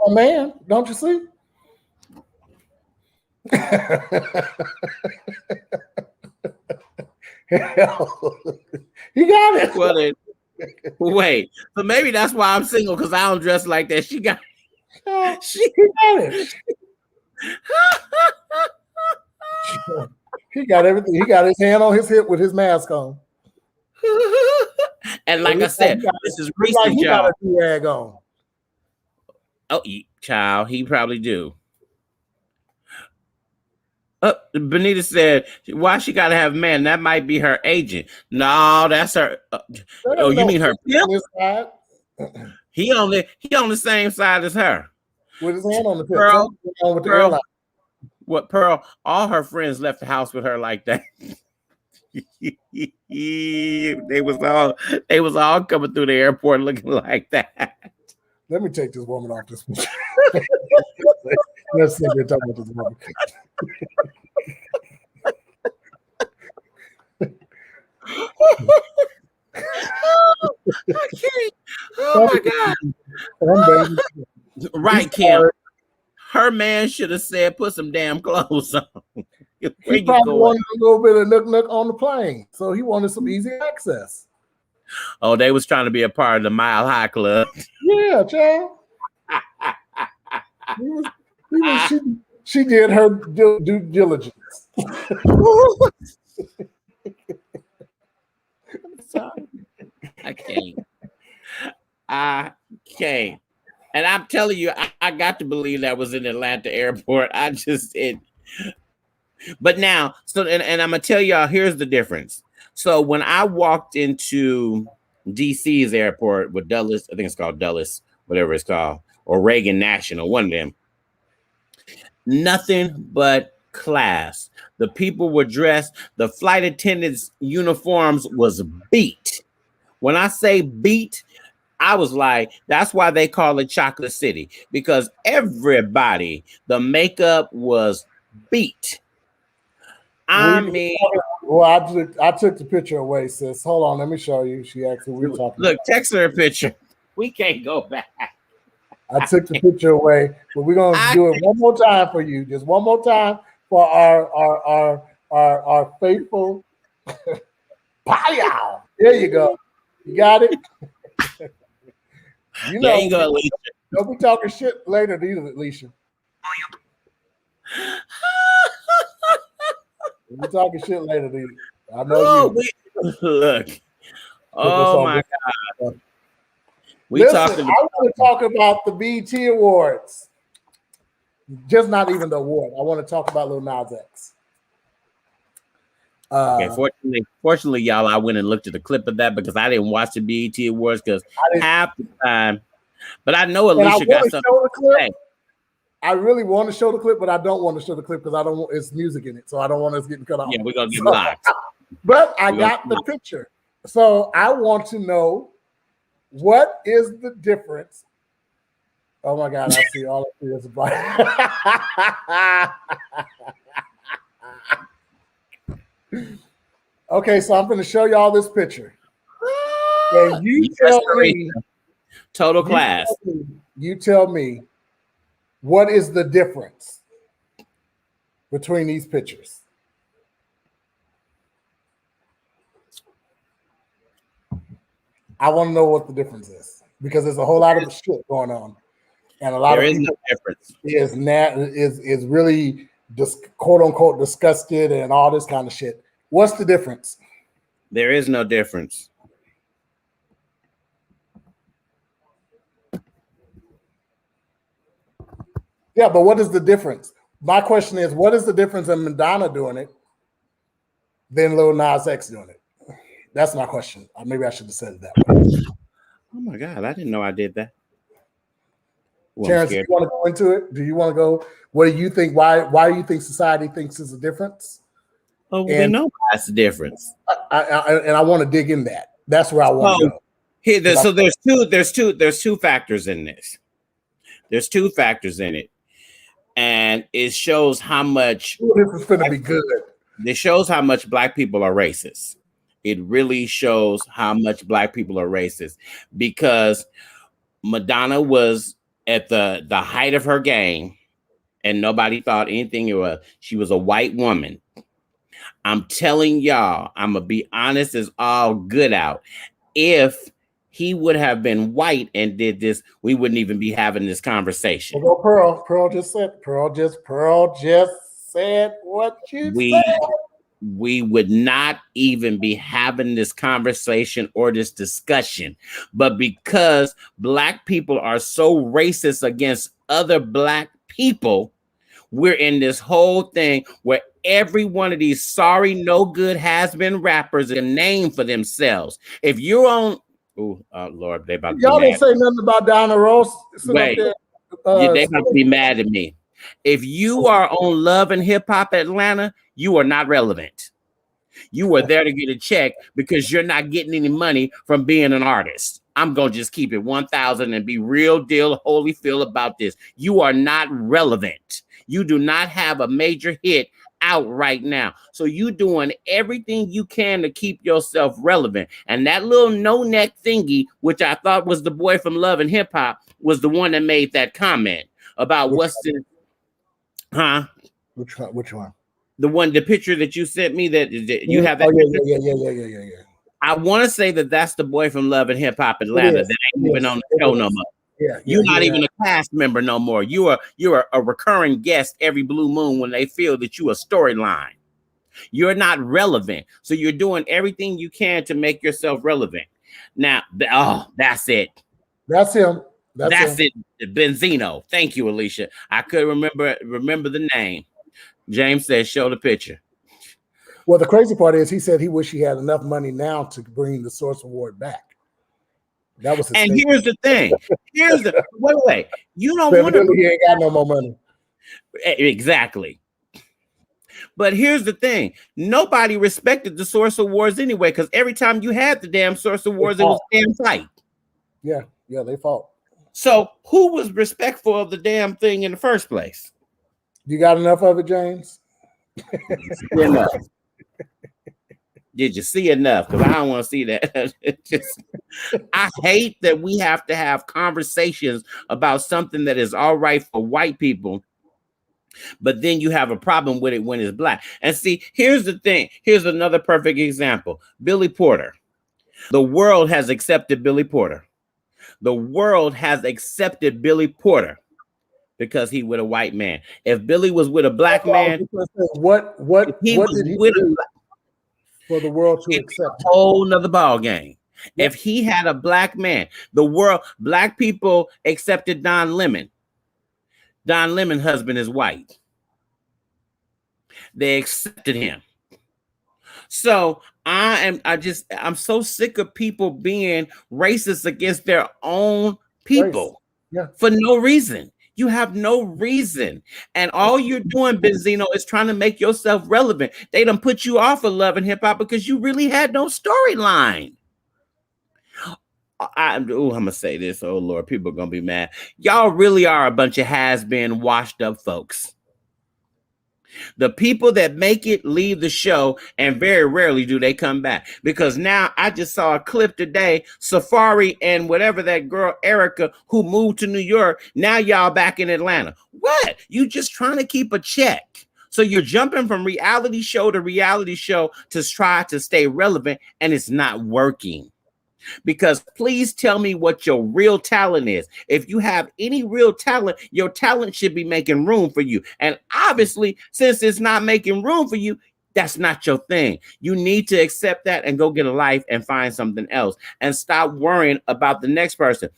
A man, don't you see? He got it. Well, wait, so maybe that's why I'm single, because I don't dress like that. She got it. He got everything. He got his hand on his hip with his mask on. And like I said, this is recent, he y'all. got a rag on. Oh, child, he probably do. Benita said, "Why she gotta have a man? That might be her agent." No, that's her. Oh, you mean her pimp? He on the same side as her. With his hand on the Pearl, with the airline. What Pearl? All her friends left the house with her like that. They was all coming through the airport looking like that. Let me take this woman off this. Let's see if we're talking about this woman. I can't. Oh my God. Right, Kim. Her man should have said, "Put some damn clothes on." He probably wanted a little bit of nook on the plane, so he wanted some easy access. Oh, they was trying to be a part of the Mile High Club. Yeah, child. She did her due diligence. Sorry. I can't. And I'm telling you, I got to believe that was in Atlanta airport. But now, so and I'm gonna tell y'all, here's the difference. So when I walked into DC's airport with Dulles, I think it's called Dulles, whatever it's called, or Reagan National, one of them, nothing but class. The people were dressed, the flight attendants' uniforms was beat. When I say beat, I was like, that's why they call it Chocolate City, because everybody, the makeup was beat. I mean, well, I took the picture away, sis. Hold on, let me show you. She actually we were talking. Look, text her a picture. We can't go back. I took the picture away, but we're gonna do it one more time for you. Just one more time for our faithful. Pow! There you go. You got it. You know, you go, Alicia. Don't be talking shit later, either, Alicia. We're talking shit later, dude. I know you. Look. Oh my God. Listen, I want to talk about the BET Awards. Just not even the award. I want to talk about Lil Nas X. Okay, fortunately, y'all, I went and looked at the clip of that because I didn't watch the BET Awards because half the time. But I know Alicia got something to say. I really want to show the clip, but I don't want to show the clip because I don't want it's music in it, so I don't want us getting cut off. Yeah, we're gonna get blocked. But I got the picture, so I want to know what is the difference. Oh my God, I see all of this. Okay, so I'm going to show y'all this picture. And you tell me, total class. You tell me what is the difference? between these pictures? I want to know what the difference is because there's a whole lot of shit going on, and a lot There of is people no difference. is really just quote unquote disgusted and all this kind of shit. What's the difference? There is no difference. Yeah, but what is the difference? My question is, what is the difference in Madonna doing it than Lil Nas X doing it? That's my question. Maybe I should have said it that way. Oh my God, I didn't know I did that. Ooh, Terrence, do you want to go into it? Do you want to go? What do you think? Why do you think society thinks is a difference? Oh, we know that's the difference. I want to dig in that. That's where I want to go. Here, so there's two factors in this. There's two factors in it, and it shows how much this is going to be good. It shows how much Black people are racist. It really shows how much Black people are racist because Madonna was at the height of her game, and nobody thought anything of her. She was a white woman. I'm telling y'all, I'm gonna be honest as all get out. If he would have been white and did this, we wouldn't even be having this conversation. Well, Pearl just said what you said. We would not even be having this conversation or this discussion. But because Black people are so racist against other Black people, we're in this whole thing where every one of these sorry, no good has-been rappers a name for themselves. If you're on, Lord, they about to y'all be mad. didn't say nothing about Donna Ross. Wait, they about to be mad at me. If you are on Love and Hip Hop Atlanta, you are not relevant. You are there to get a check because you're not getting any money from being an artist. I'm going to just keep it 1,000 and be real deal Holyfield about this. You are not relevant. You do not have a major hit out right now. So you doing everything you can to keep yourself relevant. And that little no-neck thingy, which I thought was the boy from Love and Hip Hop, was the one that made that comment about Which one? The picture that you sent me that you have that. Yeah. I want to say that that's the boy from Love and Hip Hop Atlanta that ain't even on the show no more. You're not even a cast member no more. You're a recurring guest every blue moon when they feel that you a storyline. You're not relevant. So you're doing everything you can to make yourself relevant. Now, that's it. That's him. That's it. Benzino. Thank you, Alicia. I could remember the name. James said, show the picture. Well, the crazy part is he said he wished he had enough money now to bring the Source Award back. That was his statement. Here's the thing. Wait. You don't want to. He ain't got no more money. Exactly. But here's the thing. Nobody respected the Source Awards anyway, because every time you had the damn Source Awards, it was damn tight. Yeah, they fought. So who was respectful of the damn thing in the first place? You got enough of it, James? Enough. Did you see enough? Because I don't want to see that. I hate that we have to have conversations about something that is all right for white people, but then you have a problem with it when it's Black. And see, here's the thing. Here's another perfect example. Billy Porter. The world has accepted Billy Porter. The world has accepted Billy Porter because he with a white man. If Billy was with a Black man, what did he do for the world to accept? A whole nother ball game. Yep. If he had a Black man, Black people accepted Don Lemon. Don Lemon's husband is white. They accepted him. So I'm so sick of people being racist against their own people for no reason. You have no reason. And all you're doing, Benzino, is trying to make yourself relevant. They done put you off of Love and Hip Hop because you really had no storyline. I'm going to say this. Oh, Lord, people are going to be mad. Y'all really are a bunch of has-been washed up folks. The people that make it leave the show, and very rarely do they come back. Because now I just saw a clip today, Safari and whatever that girl, Erica, who moved to New York. Now y'all back in Atlanta. What? You just trying to keep a check. So you're jumping from reality show to reality show to try to stay relevant, and it's not working. Because please tell me what your real talent is. If you have any real talent, your talent should be making room for you. And obviously, since it's not making room for you, that's not your thing. You need to accept that and go get a life and find something else and stop worrying about the next person.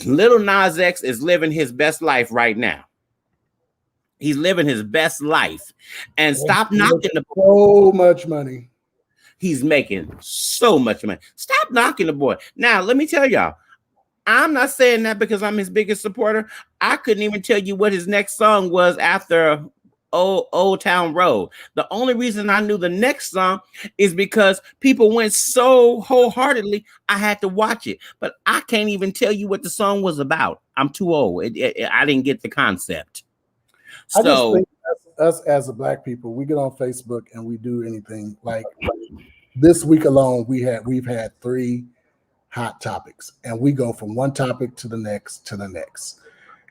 Little Nas X is living his best life right now. He's living his best life. And stop knocking the boy. So much money. He's making so much money. Stop knocking the boy. Now, let me tell y'all, I'm not saying that because I'm his biggest supporter. I couldn't even tell you what his next song was after Old Town Road. The only reason I knew the next song is because people went so wholeheartedly, I had to watch it. But I can't even tell you what the song was about. I'm too old. I didn't get the concept. I just think us as a Black people, we get on Facebook and we do anything. Like this week alone, we've had 3 hot topics, and we go from one topic to the next to the next.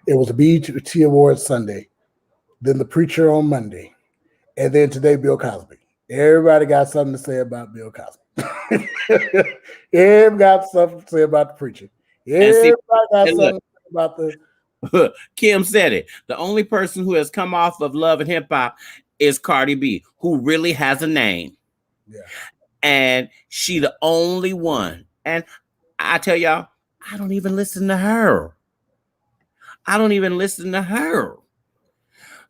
It was the BET Awards Sunday, then the preacher on Monday, and then today Bill Cosby. Everybody got something to say about Bill Cosby. Everybody got something to say about the preacher. Everybody got something to say about the. Kim said it. The only person who has come off of Love and Hip Hop is Cardi B, who really has a name. Yeah. And she the only one. And I tell y'all, I don't even listen to her.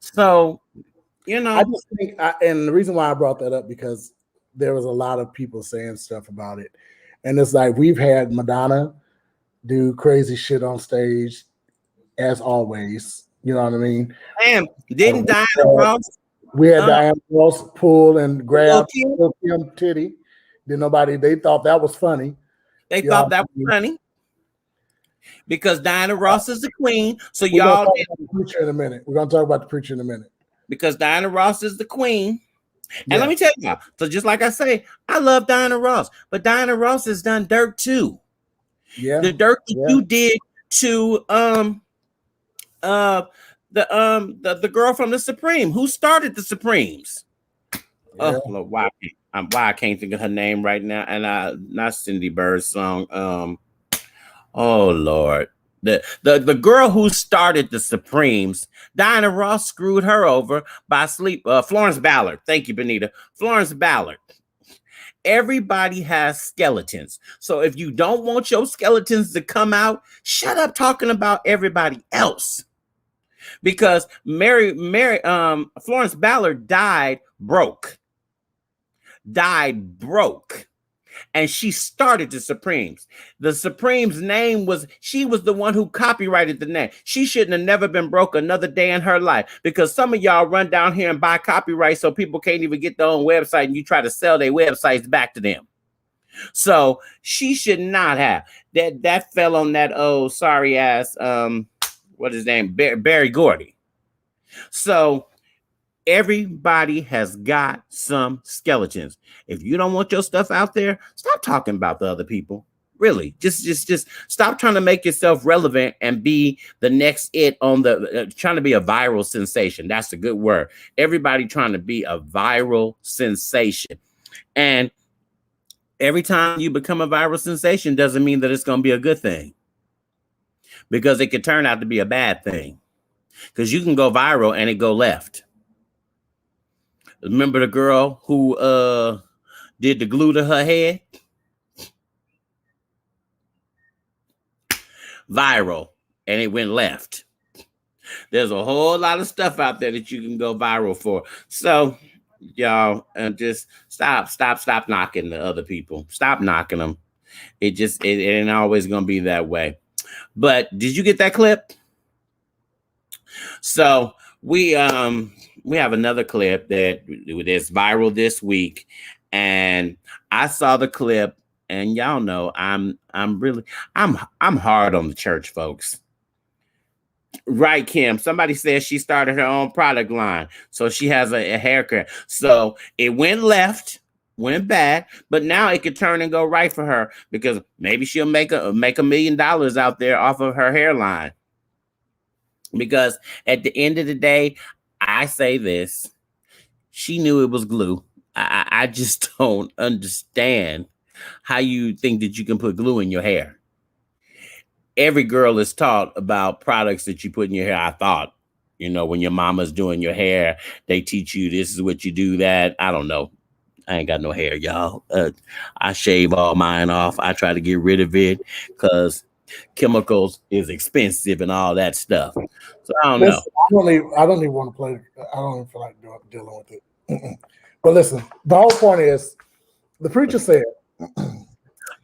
So, you know. I just think, and the reason why I brought that up, because there was a lot of people saying stuff about it. And it's like, we've had Madonna do crazy shit on stage, as always. You know what I mean? Damn, didn't Diana Ross? We had Diana Ross pull and grab Kim titty. They thought that was funny. They thought that was funny. Because Diana Ross is the queen. So y'all. We're going to talk about the preacher in a minute. We're going to talk about the preacher in a minute. Because Diana Ross is the queen. And let me tell you, so just like I say, I love Diana Ross, but Diana Ross has done dirt too. Yeah. The dirt that you did to the girl from the Supreme, who started the Supremes. Yeah. Oh Lord, why I can't think of her name right now. And not Cindy Bird's song. Oh Lord. The girl who started the Supremes, Diana Ross screwed her over by Florence Ballard. Thank you, Benita. Florence Ballard. Everybody has skeletons. So if you don't want your skeletons to come out, shut up talking about everybody else. Because Florence Ballard died broke. And she started the Supremes. The Supremes' name she was the one who copyrighted the name. She shouldn't have never been broke another day in her life, because some of y'all run down here and buy copyright so people can't even get their own website, and you try to sell their websites back to them. So she should not have. That fell on that old sorry ass, what is his name? Barry Gordy. So everybody has got some skeletons. If you don't want your stuff out there, stop talking about the other people. Really, just stop trying to make yourself relevant and be the next it on the trying to be a viral sensation. That's a good word. Everybody trying to be a viral sensation. And every time you become a viral sensation doesn't mean that it's going to be a good thing, because it could turn out to be a bad thing, because you can go viral and it go left. Remember the girl who did the glue to her head? Viral, and it went left. There's a whole lot of stuff out there that you can go viral for. So, y'all, just stop knocking the other people. Stop knocking them. It ain't always gonna be that way. But did you get that clip? So we have another clip that's viral this week, and I saw the clip, and y'all know I'm hard on the church folks. Right, Kim? Somebody says she started her own product line, so she has a haircut. So it went left, went bad, but now it could turn and go right for her, because maybe she'll make $1 million out there off of her hairline. Because at the end of the day, I say this: She knew it was glue. I just don't understand how you think that you can put glue in your hair. Every girl is taught about products that you put in your hair. I thought, when your mama's doing your hair, they teach you this is what you do, that. I don't know. I ain't got no hair, y'all. I shave all mine off. I try to get rid of it because chemicals is expensive and all that stuff. So I don't know. I don't even want to play. I don't even feel like dealing with it. But listen, the whole point is, the preacher said,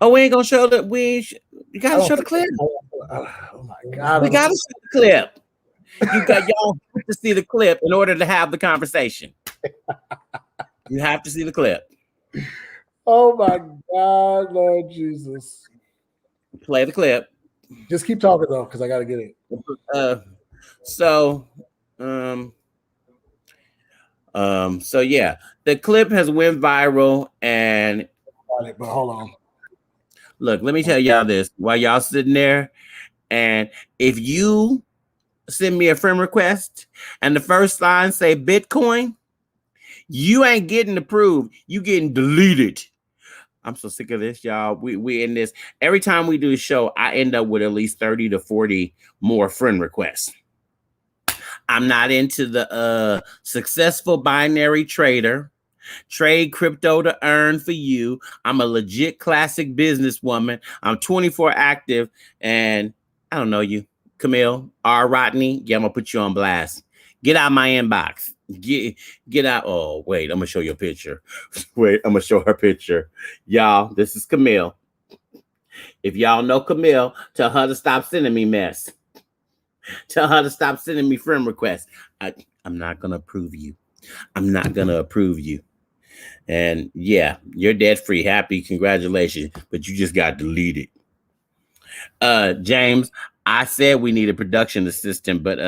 "Oh, we ain't gonna show that. You gotta show the clip. Oh my God, we gotta show the clip. Y'all have to see the clip in order to have the conversation. You have to see the clip. Oh my God, Lord Jesus! Play the clip. Just keep talking though, because I got to get it. So yeah, the clip has went viral, and but hold on. Look, let me tell y'all this while y'all sitting there, and if you send me a friend request and the first line say Bitcoin, you ain't getting approved. You getting deleted. I'm so sick of this, y'all. We in this. Every time we do a show, I end up with at least 30 to 40 more friend requests. I'm not into the successful binary trader. Trade crypto to earn for you. I'm a legit classic businesswoman. I'm 24 active, and I don't know you. Camille R. Rodney. Yeah, I'm gonna put you on blast. Get out my inbox. Get out. Oh, wait, I'm gonna show you a picture. Wait, I'm gonna show her picture. Y'all, this is Camille. If y'all know Camille, tell her to stop sending me mess. Tell her to stop sending me friend requests. I'm not gonna approve you. I'm not gonna approve you. And yeah, you're debt free. Happy, congratulations. But you just got deleted. James, I said we need a production assistant, but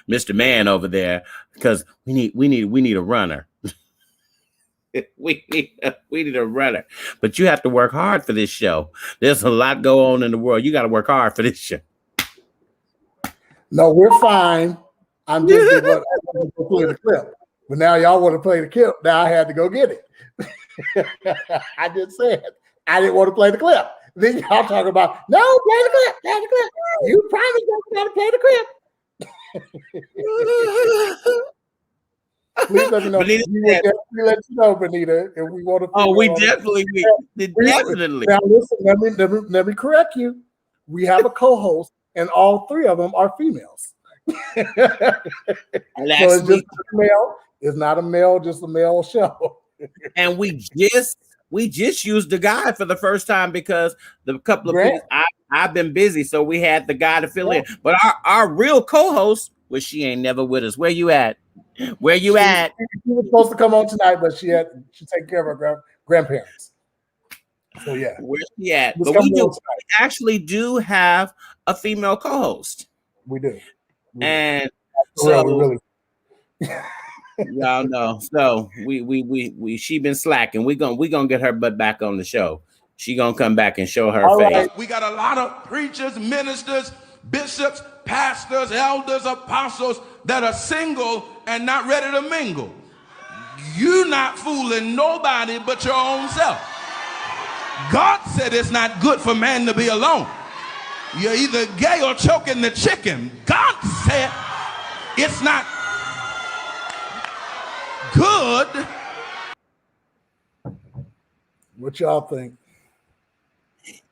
Mr. Man over there, because we need a runner. we need a runner. But you have to work hard for this show. There's a lot going on in the world. You got to work hard for this show. No, we're fine. I'm just going to play the clip. But now y'all want to play the clip. Now I had to go get it. I just said I didn't want to play the clip. Then y'all talk about, no, play the clip. Play the clip. You promised us to play the clip. Please let me know. We will definitely let you know, Benita, if we want to. Oh, we definitely. Definitely. Now listen, let me correct you. We have a co-host, and all three of them are females. So it's just a male. It's not a male, just a male show. And we just used the guy for the first time because the couple of people I've been busy, so we had the guy to fill in. But our real co-host, well, she ain't never with us. Where you at? Where you at? She was supposed to come on tonight, but she taking care of her grandparents. So yeah, where's she at? But we actually do have a female co-host. We do. And so we really y'all know. So we she been slacking. We gonna get her butt back on the show. She gonna come back and show her face. Right. We got a lot of preachers, ministers, bishops, pastors, elders, apostles that are single and not ready to mingle. You not fooling nobody but your own self. God said it's not good for man to be alone. You're either gay or choking the chicken. God said it's not good. What y'all think?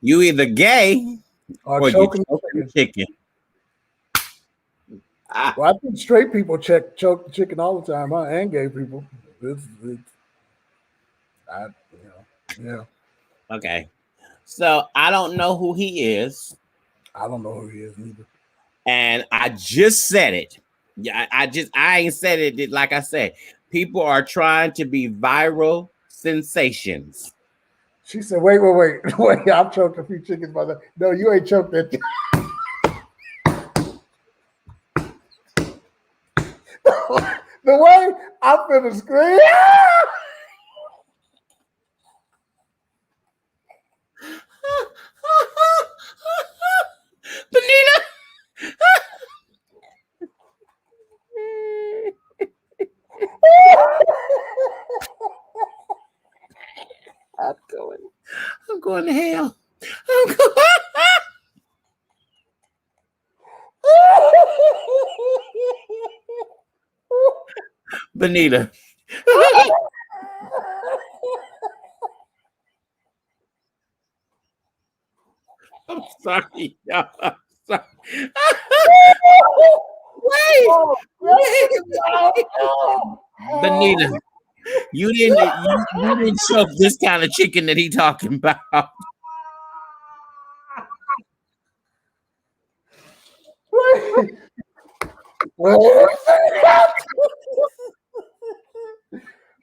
You either gay or choking the chicken. Well, I think straight people choke the chicken all the time, and gay people. Yeah. Okay. So I don't know who he is. I don't know who he is either. And I just said it. Yeah, I ain't said it like I said. People are trying to be viral sensations. She said, wait. I've choked a few chickens by that. No, you ain't choked that. The way I'm finna scream. Benita. going to hell. I'm going. Benita. I'm sorry, y'all. I'm sorry. Wait. Benita, you didn't choke this kind of chicken that he talking about. Oh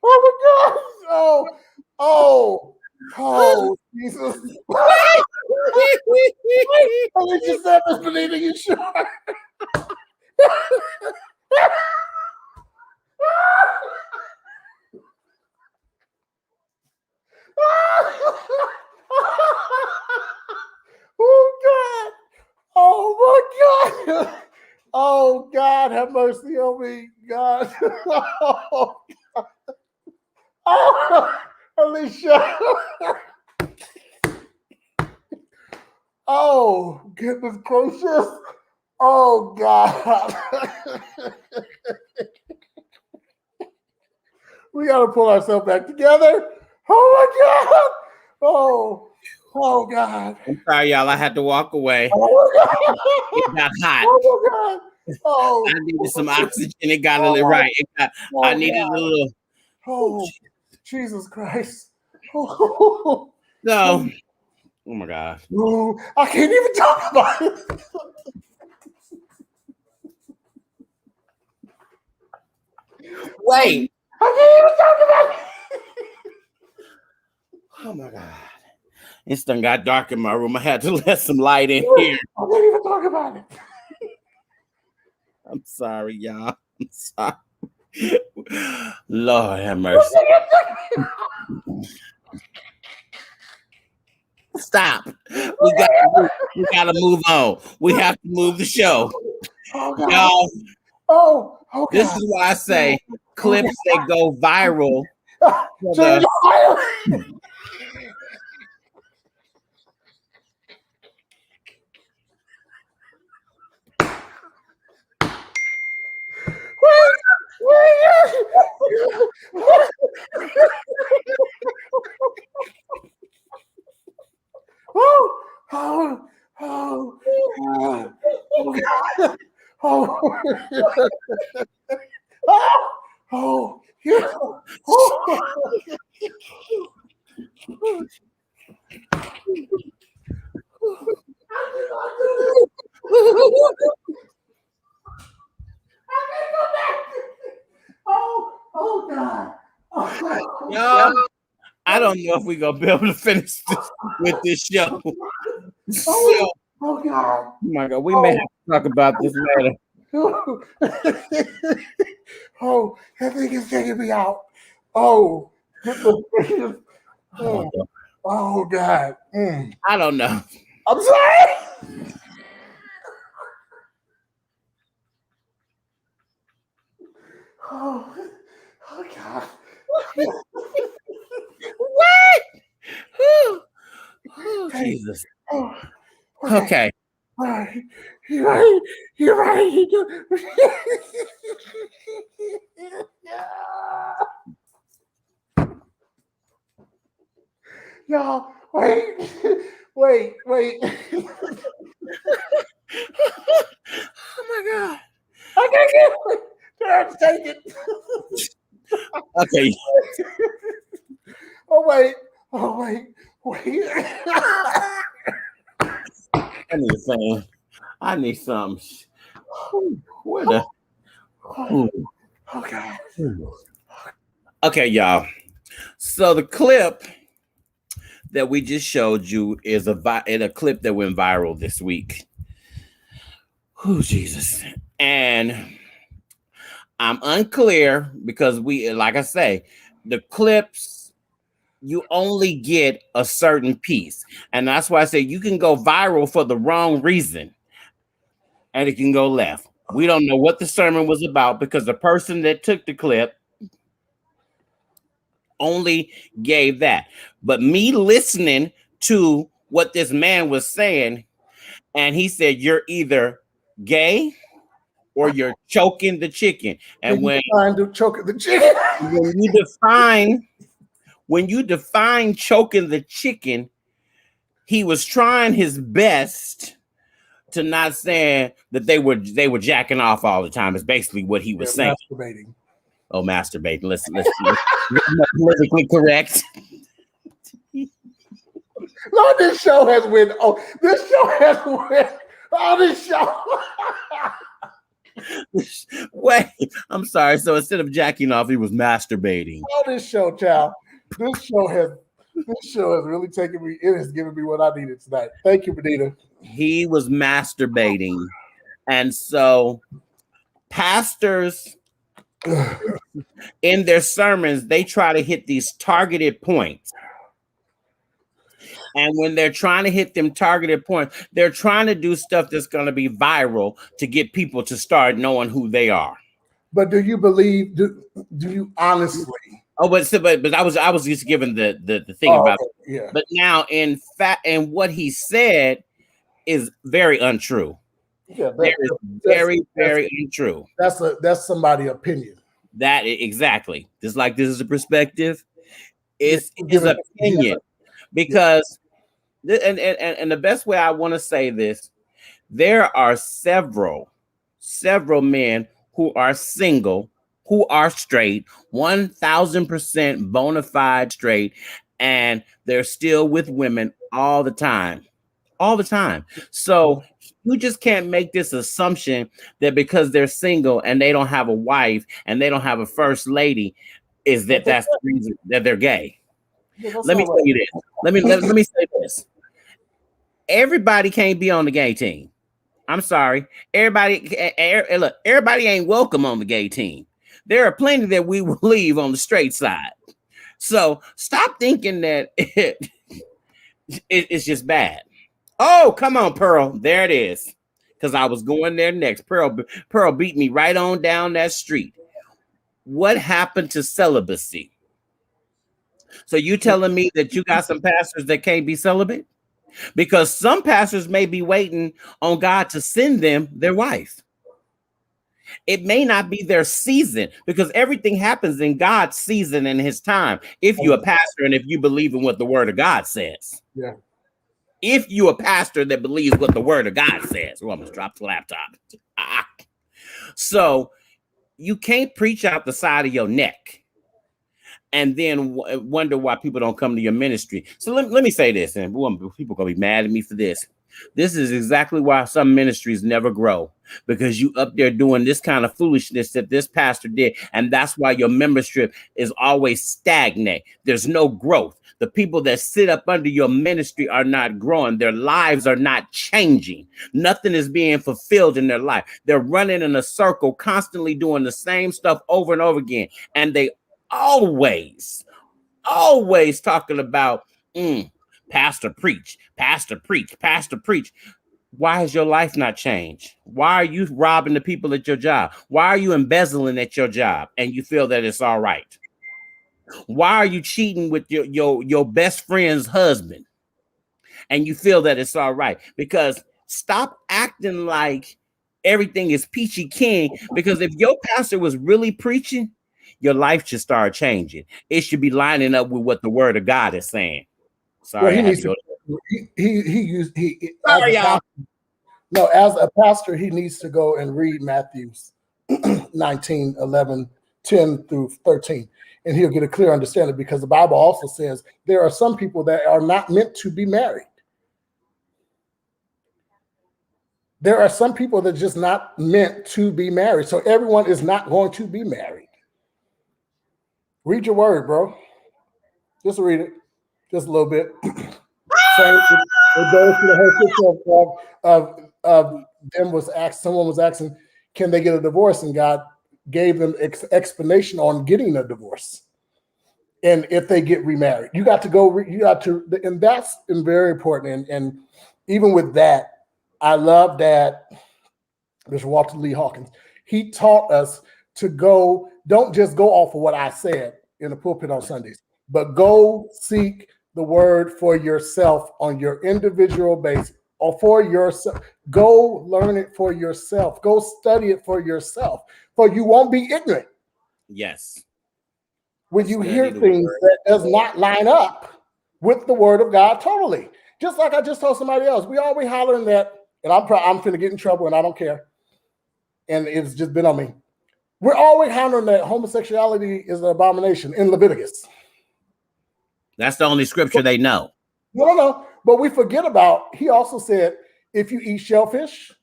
my God! Oh, Jesus! I just said this, Benita. You sure? Oh God! Oh my God! Oh God, have mercy on me, God! Oh, Alicia! Oh, goodness gracious! Oh God! We gotta pull ourselves back together. Oh my God! Oh God! I'm sorry, y'all. I had to walk away. It got hot. Oh my God! I needed some oxygen. It got a little right. I needed a little. Oh, Jesus Christ! Oh, So, oh my God. I can't even talk about it. Wait. I can't even talk about it. Oh my God. It's done got dark in my room. I had to let some light in here. I can't even talk about it. I'm sorry, y'all. I'm sorry. Lord have mercy. Stop. We gotta move on. We have to move the show. Oh God. Y'all, oh God. This is why I say clips that go viral. Oh God. Y'all, I don't know if we're gonna be able to finish this with this show. So, oh God. Oh my God, we may have to talk about this later. Oh, that thing is taking me out. Oh, oh God. I don't know. I'm sorry. Oh God. What? Oh, Jesus. Okay. All right. You're right. You're right. Y'all, wait. Oh my God. I can't get it. Try to take it. Okay. Oh wait. I need a fan. I need some. Where the? Okay. Okay, y'all. So the clip that we just showed you is a clip that went viral this week. Oh, Jesus. And I'm unclear because like I say, the clips, you only get a certain piece. And that's why I say you can go viral for the wrong reason. And it can go left. We don't know what the sermon was about because the person that took the clip only gave that. But me listening to what this man was saying, and he said, "You're either gay or you're choking the chicken." And when choking the chicken, when you define choking the chicken, he was trying his best to not say that they were jacking off all the time. Is basically what he was saying. Masturbating. Oh, masturbating. Listen, politically correct. Lord, this show has went. Oh, this show has went. Oh, this show. Wait, I'm sorry. So instead of jacking off, he was masturbating. Oh, this show, child. This show has really taken me. It has given me what I needed tonight. Thank you, Benita. He was masturbating, and so pastors in their sermons, they try to hit these targeted points. And when they're trying to hit them targeted points, they're trying to do stuff that's going to be viral to get people to start knowing who they are. But do you believe? Do you honestly? Oh, but I was just giving the thing about it. Yeah. But now, in fact, and what he said is very untrue. Yeah, very untrue. That's somebody's opinion. That exactly. Just like this is a perspective. It's his opinion. Because and the best way I want to say this, there are several men who are single, who are straight, 1,000% bona fide straight, and they're still with women all the time. So you just can't make this assumption that because they're single and they don't have a wife and they don't have a first lady, that's the reason that they're gay. Let me tell you this. Let me say this. Everybody can't be on the gay team. I'm sorry. Everybody ain't welcome on the gay team. There are plenty that we will leave on the straight side. So stop thinking that it's just bad. Oh, come on, Pearl. There it is. Because I was going there next. Pearl beat me right on down that street. What happened to celibacy? So you telling me that you got some pastors that can't be celibate? Because some pastors may be waiting on God to send them their wife. It may not be their season, because everything happens in God's season and his time. If you're a pastor and if you believe in what the word of God says. Yeah. If you're a pastor that believes what the word of God says. Oh, I almost dropped the laptop. So you can't preach out the side of your neck and then wonder why people don't come to your ministry. So let me say this, and people are going to be mad at me for this. This is exactly why some ministries never grow, because you up there doing this kind of foolishness that this pastor did. And that's why your membership is always stagnant. There's no growth. The people that sit up under your ministry are not growing. Their lives are not changing. Nothing is being fulfilled in their life. They're running in a circle, constantly doing the same stuff over and over again. And they always talking about pastor preach. Why has your life not changed? Why are you robbing the people at your job? Why are you embezzling at your job and you feel that it's all right? Why are you cheating with your best friend's husband and you feel that it's all right? Because stop acting like everything is peachy keen, because if your pastor was really preaching, your life should start changing. It should be lining up with what the word of God is saying. Sorry, well, as a pastor, he needs to go and read Matthew 19, 11, 10 through 13, and he'll get a clear understanding, because the Bible also says there are some people that are not meant to be married. There are some people that are just not meant to be married. So everyone is not going to be married. Read your word, bro. Just read it. Just a little bit. It goes to the whole picture of them was asked, someone was asking, can they get a divorce? And God gave them explanation on getting a divorce. And if they get remarried, you got to go, and that's very important. And even with that, I love that Mr. Walter Lee Hawkins, he taught us to go, don't just go off of what I said in the pulpit on Sundays, but go seek the word for yourself on your individual basis, or for yourself. Go learn it for yourself. Go study it for yourself, for you won't be ignorant. Yes. When you hear things that does not line up with the word of God totally. Just like I just told somebody else, we always hollering that, and I'm finna get in trouble and I don't care. And it's just been on me. We're always hollering that homosexuality is an abomination in Leviticus. That's the only scripture they know. No. But we forget about, he also said, if you eat shellfish,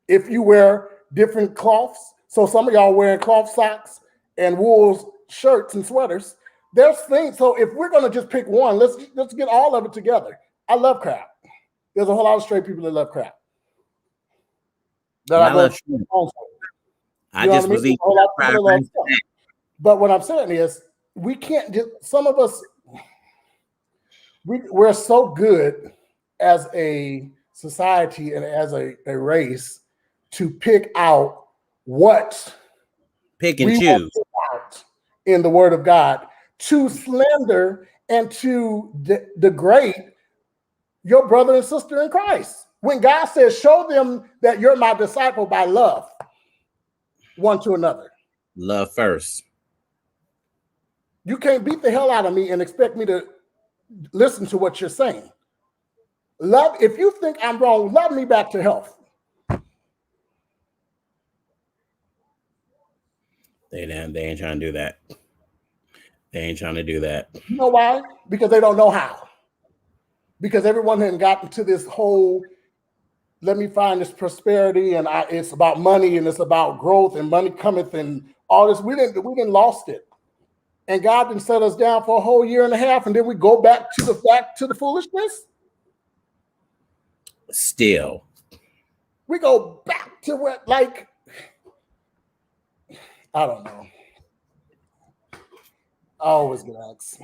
if you wear different cloths, so some of y'all wearing cloth socks and wool shirts and sweaters, there's things. So if we're going to just pick one, let's get all of it together. I love crap. There's a whole lot of straight people that love crap. I just was eating crap. But what I'm saying is, we can't just, some of us, we're so good as a society and as a race to pick out what pick and choose out in the word of God, to slander and to degrade your brother and sister in Christ. When God says, show them that you're my disciple by love one to another. Love first. You can't beat the hell out of me and expect me to listen to what you're saying. Love, if you think I'm wrong, love me back to health. They ain't trying to do that. They ain't trying to do that. You know why? Because they don't know how. Because everyone had gotten to this whole, let me find this prosperity, and it's about money, and it's about growth, and money cometh, and all this. We didn't lost it. And God didn't set us down for a whole year and a half, and then we go back to the foolishness. Still, we go back to what, like, I don't know. I always get asked.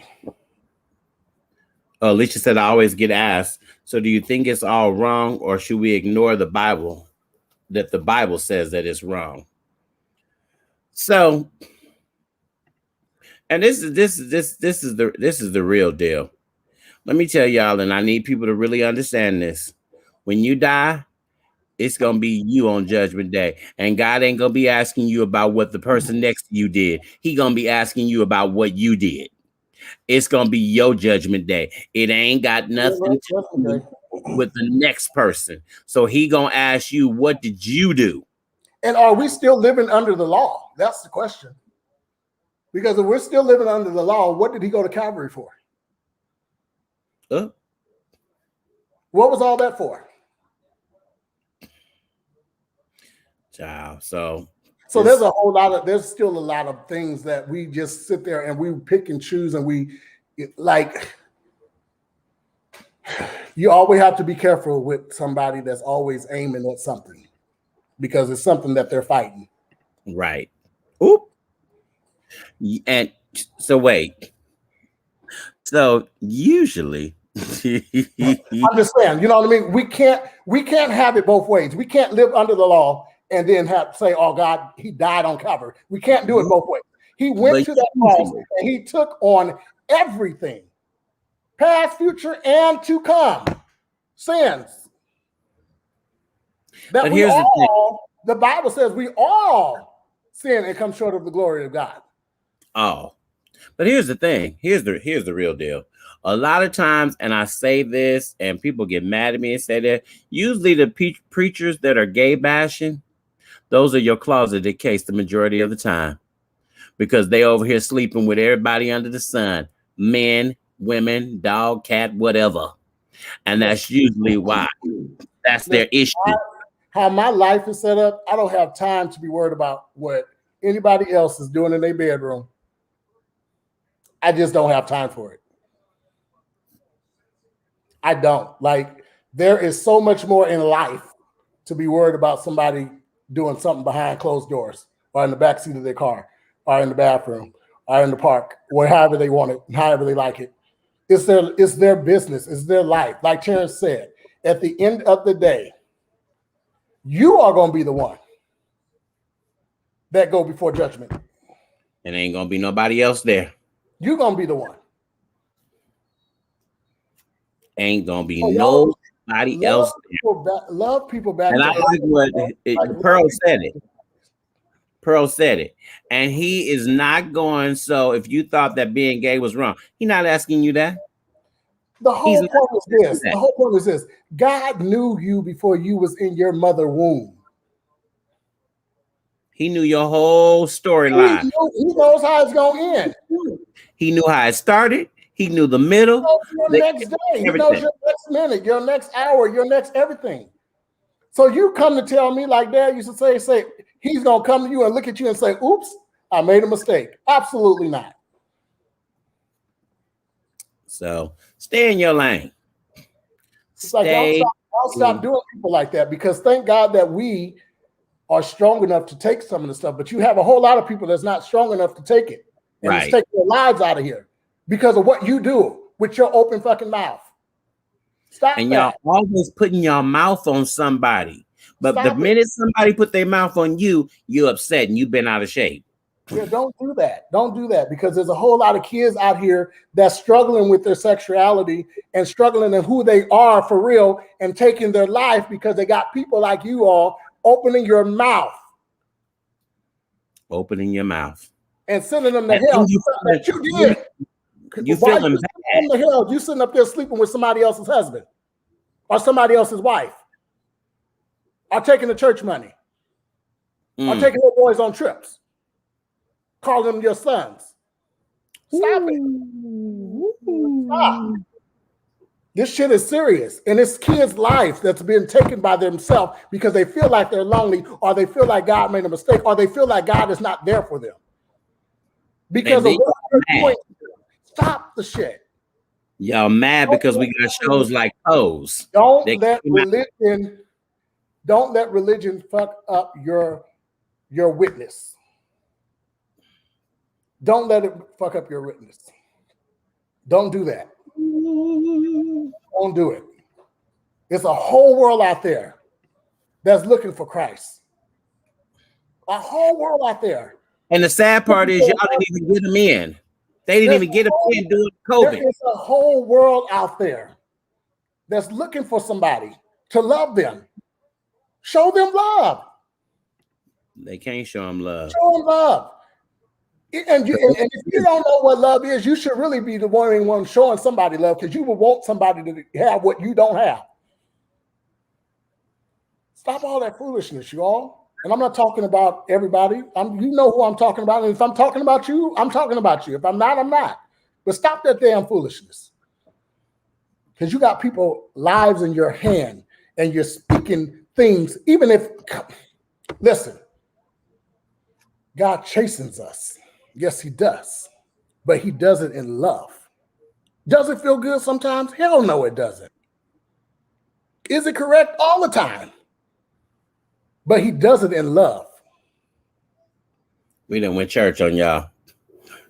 Oh, Alicia said I always get asked. So, do you think it's all wrong, or should we ignore the Bible? That the Bible says that it's wrong. So. And this is the real deal. Let me tell y'all, and I need people to really understand this. When you die, it's gonna be you on Judgment Day, and God ain't gonna be asking you about what the person next to you did. He gonna be asking you about what you did. It's gonna be your Judgment Day. It ain't got nothing to do with the next person. So he gonna ask you, what did you do? And are we still living under the law? That's the question. Because if we're still living under the law, what did he go to Calvary for? What was all that for? Child. So there's still a lot of things that we just sit there and we pick and choose, and you always have to be careful with somebody that's always aiming at something, because it's something that they're fighting. Right. Oop. And so wait. So usually I'm just saying, you know what I mean? We can't have it both ways. We can't live under the law and then say, oh God, he died on Calvary. We can't do it both ways. He went to that cross and he took on everything, past, future, and to come, sins. But here's the Bible says we all sin and come short of the glory of God. Oh, but here's the thing. Here's the real deal. A lot of times, and I say this, and people get mad at me and say that, usually the preachers that are gay bashing, those are your closeted case the majority of the time, because they over here sleeping with everybody under the sun, men, women, dog, cat, whatever. And that's usually why. That's their issue. How my life is set up, I don't have time to be worried about what anybody else is doing in their bedroom. I just don't have time for it. I don't. Like, there is so much more in life to be worried about somebody doing something behind closed doors, or in the backseat of their car, or in the bathroom, or in the park, however they want it, however they like it. It's their business. It's their life. Like Terrence said, at the end of the day, you are going to be the one that go before judgment. And ain't going to be nobody else there. You're going to be the one. Ain't gonna be Oh, nobody else. Love people back. And I like what Pearl said it. Pearl said it. And he is not going. So if you thought that being gay was wrong, he's not asking you that. The whole point is this. The whole point is this. God knew you before you was in your mother womb. He knew your whole storyline. He knows how it's going to end. He knew how it started. He knew the middle. He knows your next day. He knows your next minute, your next hour, your next everything. So you come to tell me, like Dad used to say, he's going to come to you and look at you and say, oops, I made a mistake. Absolutely not. So stay in your lane. It's like, I'll stop doing people like that, because thank God that we are strong enough to take some of the stuff, but you have a whole lot of people that's not strong enough to take it. And just take their lives out of here because of what you do with your open fucking mouth. Stop and that. Y'all always putting your mouth on somebody. But the minute somebody put their mouth on you, you're upset and you've been out of shape. Yeah, don't do that. Don't do that, because there's a whole lot of kids out here that's struggling with their sexuality and struggling in who they are for real and taking their life because they got people like you all opening your mouth. Opening your mouth. And sending them to hell. You did. You feeling bad. The hell, you sitting up there sleeping with somebody else's husband or somebody else's wife, or taking the church money, or taking their boys on trips, calling them your sons. Stop it. Stop. This shit is serious, and it's kids' life that's been taken by themselves because they feel like they're lonely, or they feel like God made a mistake, or they feel like God is not there for them. Because of what they're doing. Stop the shit. Y'all mad because we got shows like Pose. Don't let religion fuck up your witness. Don't let it fuck up your witness. Don't do that. Don't do it. There's a whole world out there that's looking for Christ. A whole world out there. And the sad part is y'all didn't even get them in. They didn't even get them in during COVID. There is a whole world out there that's looking for somebody to love them. Show them love. They can't show them love. Show them love. And if you don't know what love is, you should really be the one showing somebody love, because you would want somebody to have what you don't have. Stop all that foolishness, you all. And I'm not talking about everybody. You know who I'm talking about. And if I'm talking about you, I'm talking about you. If I'm not, I'm not. But stop that damn foolishness. Because you got people lives in your hand and you're speaking things, even if, listen, God chastens us. Yes, he does. But he does it in love. Does it feel good sometimes? Hell no, it doesn't. Is it correct? All the time. But he does it in love. We done went church on y'all.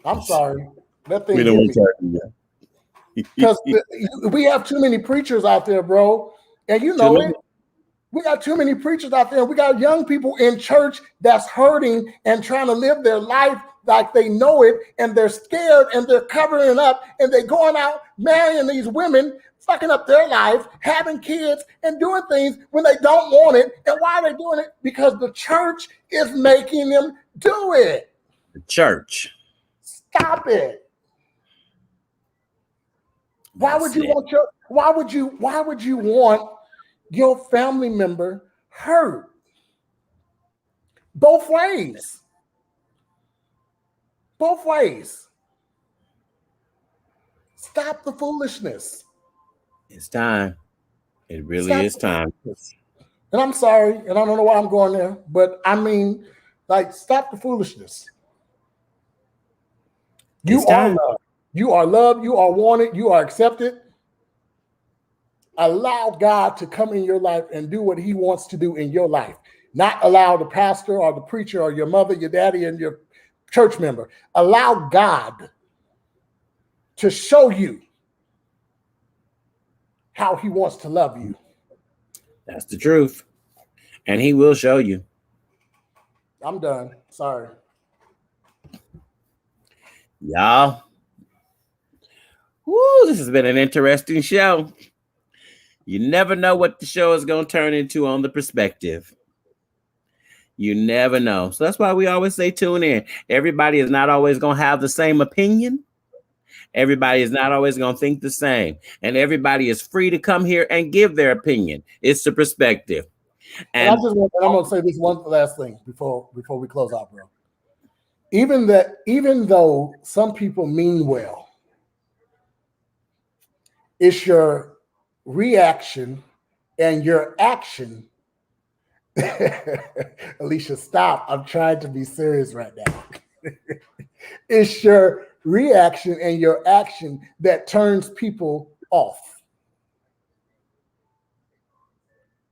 I'm sorry. That thing we done went church on y'all. Because we have too many preachers out there, bro. And you know it. We got too many preachers out there. We got young people in church that's hurting and trying to live their life like they know it, and they're scared and they're covering it up, and they're going out marrying these women, fucking up their life, having kids and doing things when they don't want it. And why are they doing it? Because the church is making them do it. The church. Stop it. Why would you want your family member hurt? Both ways. Both ways. Stop the foolishness. It's time. It really is time. And I'm sorry, and I don't know why I'm going there, but I mean, like, stop the foolishness. You are loved. You are loved. You are wanted. You are accepted. Allow God to come in your life and do what he wants to do in your life. Not allow the pastor or the preacher or your mother, your daddy, and your church member. Allow God to show you how he wants to love you. That's the truth. And he will show you. I'm done. Sorry. Y'all. Woo, this has been an interesting show. You never know what the show is going to turn into on The Perspective. You never know. So that's why we always say tune in. Everybody is not always going to have the same opinion. Everybody is not always going to think the same. And everybody is free to come here and give their opinion. It's The Perspective. And I'm going to say this one last thing before we close out, bro. Even though some people mean well, it's your reaction and your action. Alicia, stop. I'm trying to be serious right now. It's your reaction and your action that turns people off.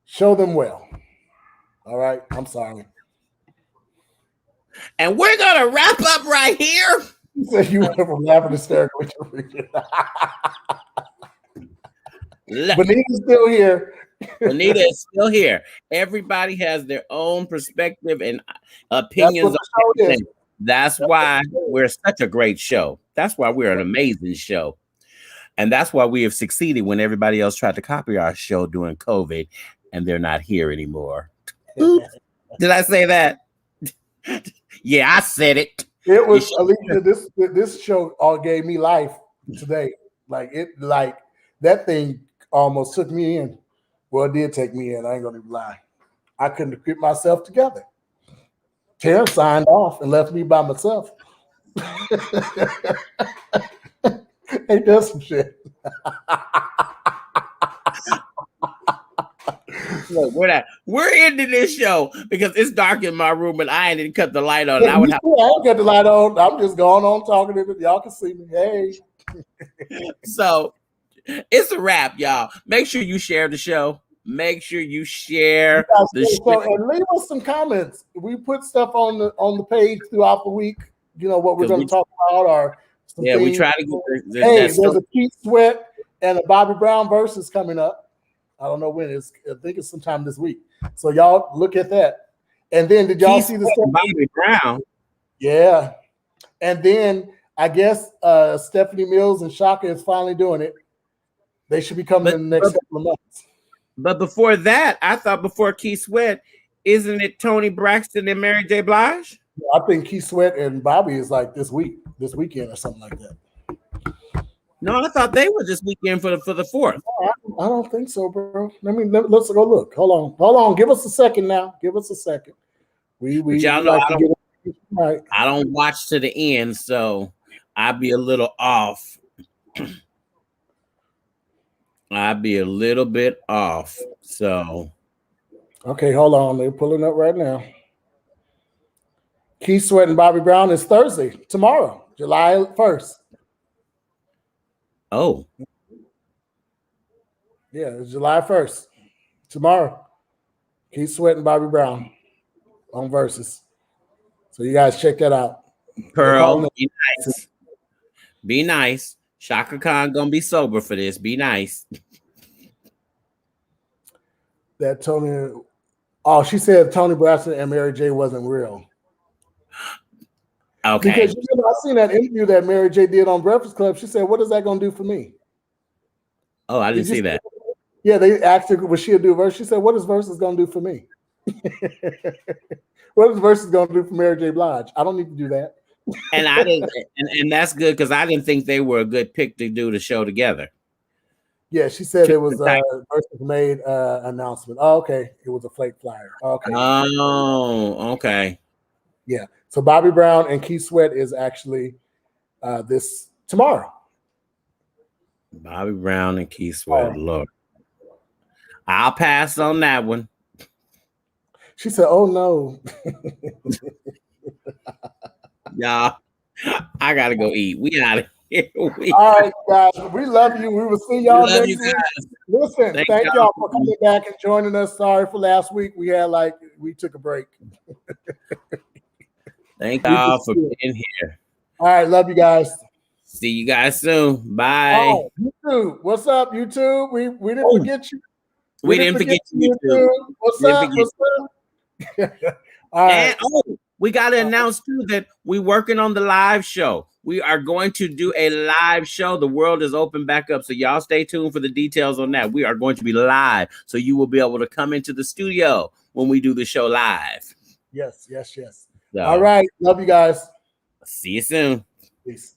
Show them well. All right. I'm sorry. And we're going to wrap up right here. You said you went from laughing hysterical. Bonita's still here. Bonita is still here. Everybody has their own perspective and opinions. That's why we're such a great show. That's why we're an amazing show. And that's why we have succeeded when everybody else tried to copy our show during COVID and they're not here anymore. Oops. Did I say that? Yeah, I said it. It was Alicia. This show all gave me life today. Like that thing almost took me in. Well, it did take me in. I ain't gonna lie. I couldn't get myself together. Terrence signed off and left me by myself. Ain't that some shit? Look, we're ending this show because it's dark in my room and I didn't cut the light on. I don't cut the light on. I'm just going on talking to y'all can see me. Hey. So it's a wrap, y'all. Make sure you share the show. Make sure you share the show and leave us some comments. We put stuff on the page throughout the week. You know what we're going to talk about, or things. We try to get. There's a Keith Sweat and a Bobby Brown versus coming up. I don't know when it's. I think it's sometime this week. So y'all look at that. And then did y'all see the stuff? Bobby Brown? Yeah. And then I guess Stephanie Mills and Shaka is finally doing it. They should be coming in the next couple of months. But before that, I thought before Keith Sweat, isn't it Tony Braxton and Mary J. Blige? I think Keith Sweat and Bobby is like this weekend or something like that. No, I thought they were this weekend for the 4th. I don't think so, bro. Let's go look. Hold on. Give us a second now. Give us a second. Y'all know I don't watch to the end, so I'd be a little off. I'd be a little bit off. So okay, hold on. They're pulling up right now. Keith Sweat and Bobby Brown is Thursday, tomorrow, July 1st. Oh. Yeah, it's July 1st. Tomorrow. Keith Sweat and Bobby Brown on Versus. So you guys check that out. Pearl, be nice. Be nice. Shaka Khan gonna be sober for this. Be nice. That Tony. Oh, she said Tony Braxton and Mary J wasn't real. Okay. Because I seen that interview that Mary J did on Breakfast Club. She said, "What is that gonna do for me?" Oh, I didn't see that. Yeah, they asked her, "Was she a do verse?" She said, "What is Versus gonna do for me?" What is Versus gonna do for Mary J. Blige? I don't need to do that. And I didn't, and that's good because I didn't think they were a good pick to do the show together. Yeah, she said it was Versus made announcement. Oh, okay, it was a flake flyer. Okay. Oh, okay. Yeah. So Bobby Brown and Keith Sweat is actually this tomorrow. Bobby Brown and Keith Sweat. Look, I'll pass on that one. She said, "Oh no." Y'all, I gotta go eat. We out of here. All right, guys. We love you. We will see y'all next week. Listen, thank y'all for coming back and joining us. Sorry for last week. We took a break. Thank y'all for being here. All right, love you guys. See you guys soon. Bye. Oh, YouTube. What's up, YouTube? We didn't forget you. We didn't forget you, YouTube. What's up? All right. And we got to announce too that we're working on the live show. we are going to do a live show. The world is open back up. So y'all stay tuned for the details on that. We are going to be live. So you will be able to come into the studio when we do the show live. Yes, yes, yes. So, all right. Love you guys. See you soon. Peace.